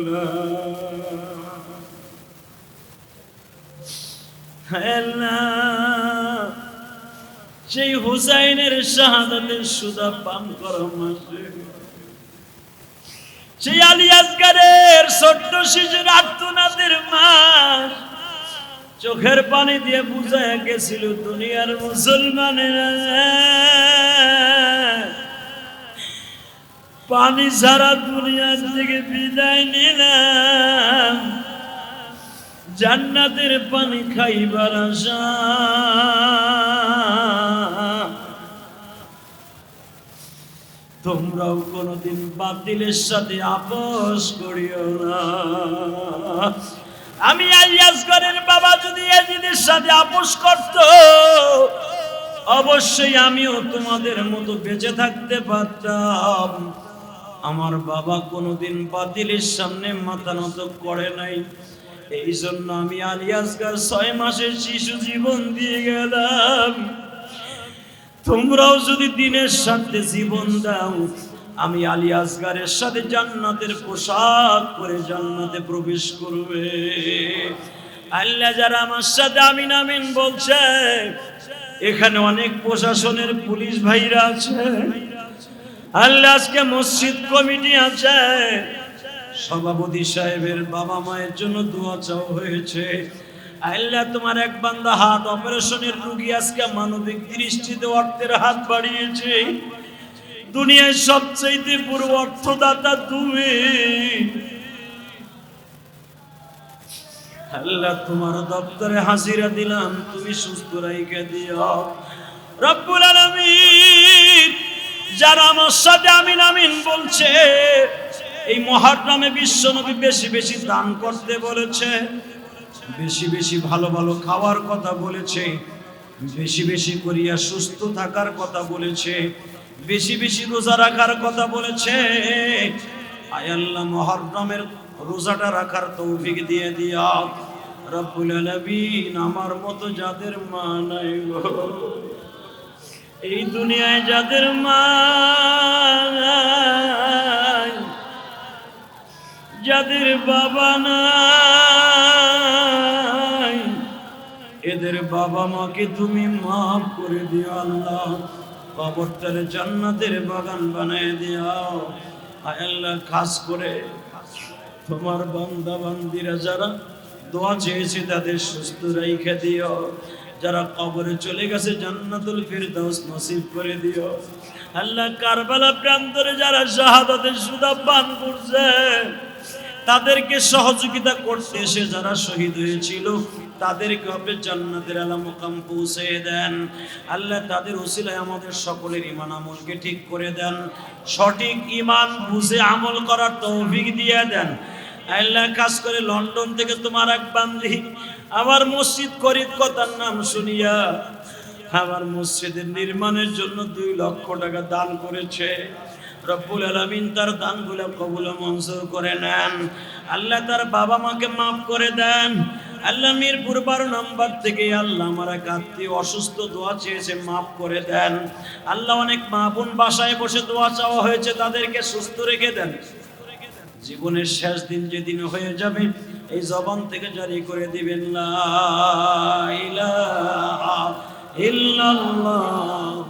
না। সেই হুসাইনের শাহাদাতের সুদা পান করা মাসে সেই আলী আসগারের ছোট্ট শিশুর আর্তনাদের মাস চোখের পানি দিয়ে বুঝায় গেছিল দুনিয়ার মুসলমানেরা পানি ছাড়া দুনিয়ার থেকে বিদায় নিলাম, জান্নাতের পানি খাইবার আশা। তোমরাও কোনদিন বাতিলের সাথে আপোষ করিও না। আমি আলী আসগরের বাবা যদি ইয়াজিদের সাথে আপোষ করত, অবশ্যই আমিও তোমাদের মতো বেঁচে থাকতে পারতাম। আমার বাবা কোনদিন বাতিলের সামনে মাথা নত করে নাই, এই জন্য আমি আলী আসগর 6 মাসের শিশু জীবন দিয়ে গেলাম। তোমরাও যদি দিনের সাথে জীবন দাও, আমি আলী আসগরের সাথে জান্নাতের পোশাক পরে জান্নাতে প্রবেশ করবে। আল্লাহ যারা আমার সাথে আমিন আমিন বলছে, এখানে অনেক প্রশাসনের পুলিশ ভাইরা আছে, আল্লাহ আজকে মসজিদ কমিটি আছে, সভাপতি সাহেবের বাবা মায়ের জন্য দোয়া চাওয়া হয়েছে। আল্লাহ তোমার এক বান্দা হাত অপারেশনের রোগী আজকে মানবিক দৃষ্টিতে অর্থের হাত বাড়িয়েছে। দুনিয়ায় সবচেয়ে বড় অর্থদাতা তুমি। আল্লাহ তোমার দপ্তরে হাজিরা দিলাম, তুমি সুস্থ রাইখে দিও রব্বুল আলামিন। যারা আমার সাথে আমিন আমিন বলছে, এই মুহররমে বিশ্বনবী বেশি বেশি দান করতে বলেছে, বেশি বেশি ভালো ভালো খাওয়ার কথা বলেছে, বেশি বেশি করিয়া সুস্থ থাকার কথা বলেছে, বেশি বেশি রোজা রাখার কথা বলেছে। আয় আল্লাহ মুহররমের রোজাটা রাখার তৌফিক দিয়ে দিও রব্বুল আলামিন। আমার মতো যাদের মা নাই গো, এই দুনিয়ায় যাদের মা নাই, যাদের বাবা নাই, এদের বাবা মাকে তুমি মাফ করে দিও আল্লাহ, কবরটারে জান্নাতের বাগান বানায় দিও। আয় আল্লাহ খাস করে তোমার বান্দা বান্দিরা যারা দোয়া চেয়েছে তাদের সুস্থ রাইখে দিও, যারা কবরে চলে গেছে জান্নাতুল ফিরদাউস নসিব করে দিও আল্লাহ। কারবালা প্রান্তরে যারা শাহাদাতের সুদা পান করছে, তাদেরকে সহযোগিতা করতে এসে যারা শহীদ হয়েছিল, তাদেরকে হবে জান্নাতের আলা মুকাম পৌঁছে দেন আল্লাহ। তাদের ওসিলায় আমাদের সকলের ঈমান আমলকে ঠিক করে দেন, সঠিক ঈমান বুঝে আমল করার তৌফিক দিয়ে দেন আল্লাহ। খাস করে লন্ডন থেকে তোমার এক বান্দি আমার মসজিদ করিত কথার নাম শুনিয়া আমার মসজিদের নির্মাণের জন্য 2 লক্ষ টাকা দান করেছে। রব্বুল আলামিন তার দানগুলো কবুল মঞ্জুর করে নেন আল্লাহ। তার বাবা মাকে মাফ করে দেন আল্লাহ। মিরপুর 12 নম্বর থেকে আল্লাহ আমার এক আত্মীয় অসুস্থ, দোয়া চেয়েছে, মাফ করে দেন আল্লাহ। অনেক মা বোন বাসায় বসে দোয়া চাওয়া হয়েছে, তাদেরকে সুস্থ রেখে দেন। জীবনের শেষ দিন যেদিন হয়ে যাবে, এই জবান থেকে জারি করে দিবেন লা ইলাহা ইল্লাল্লাহ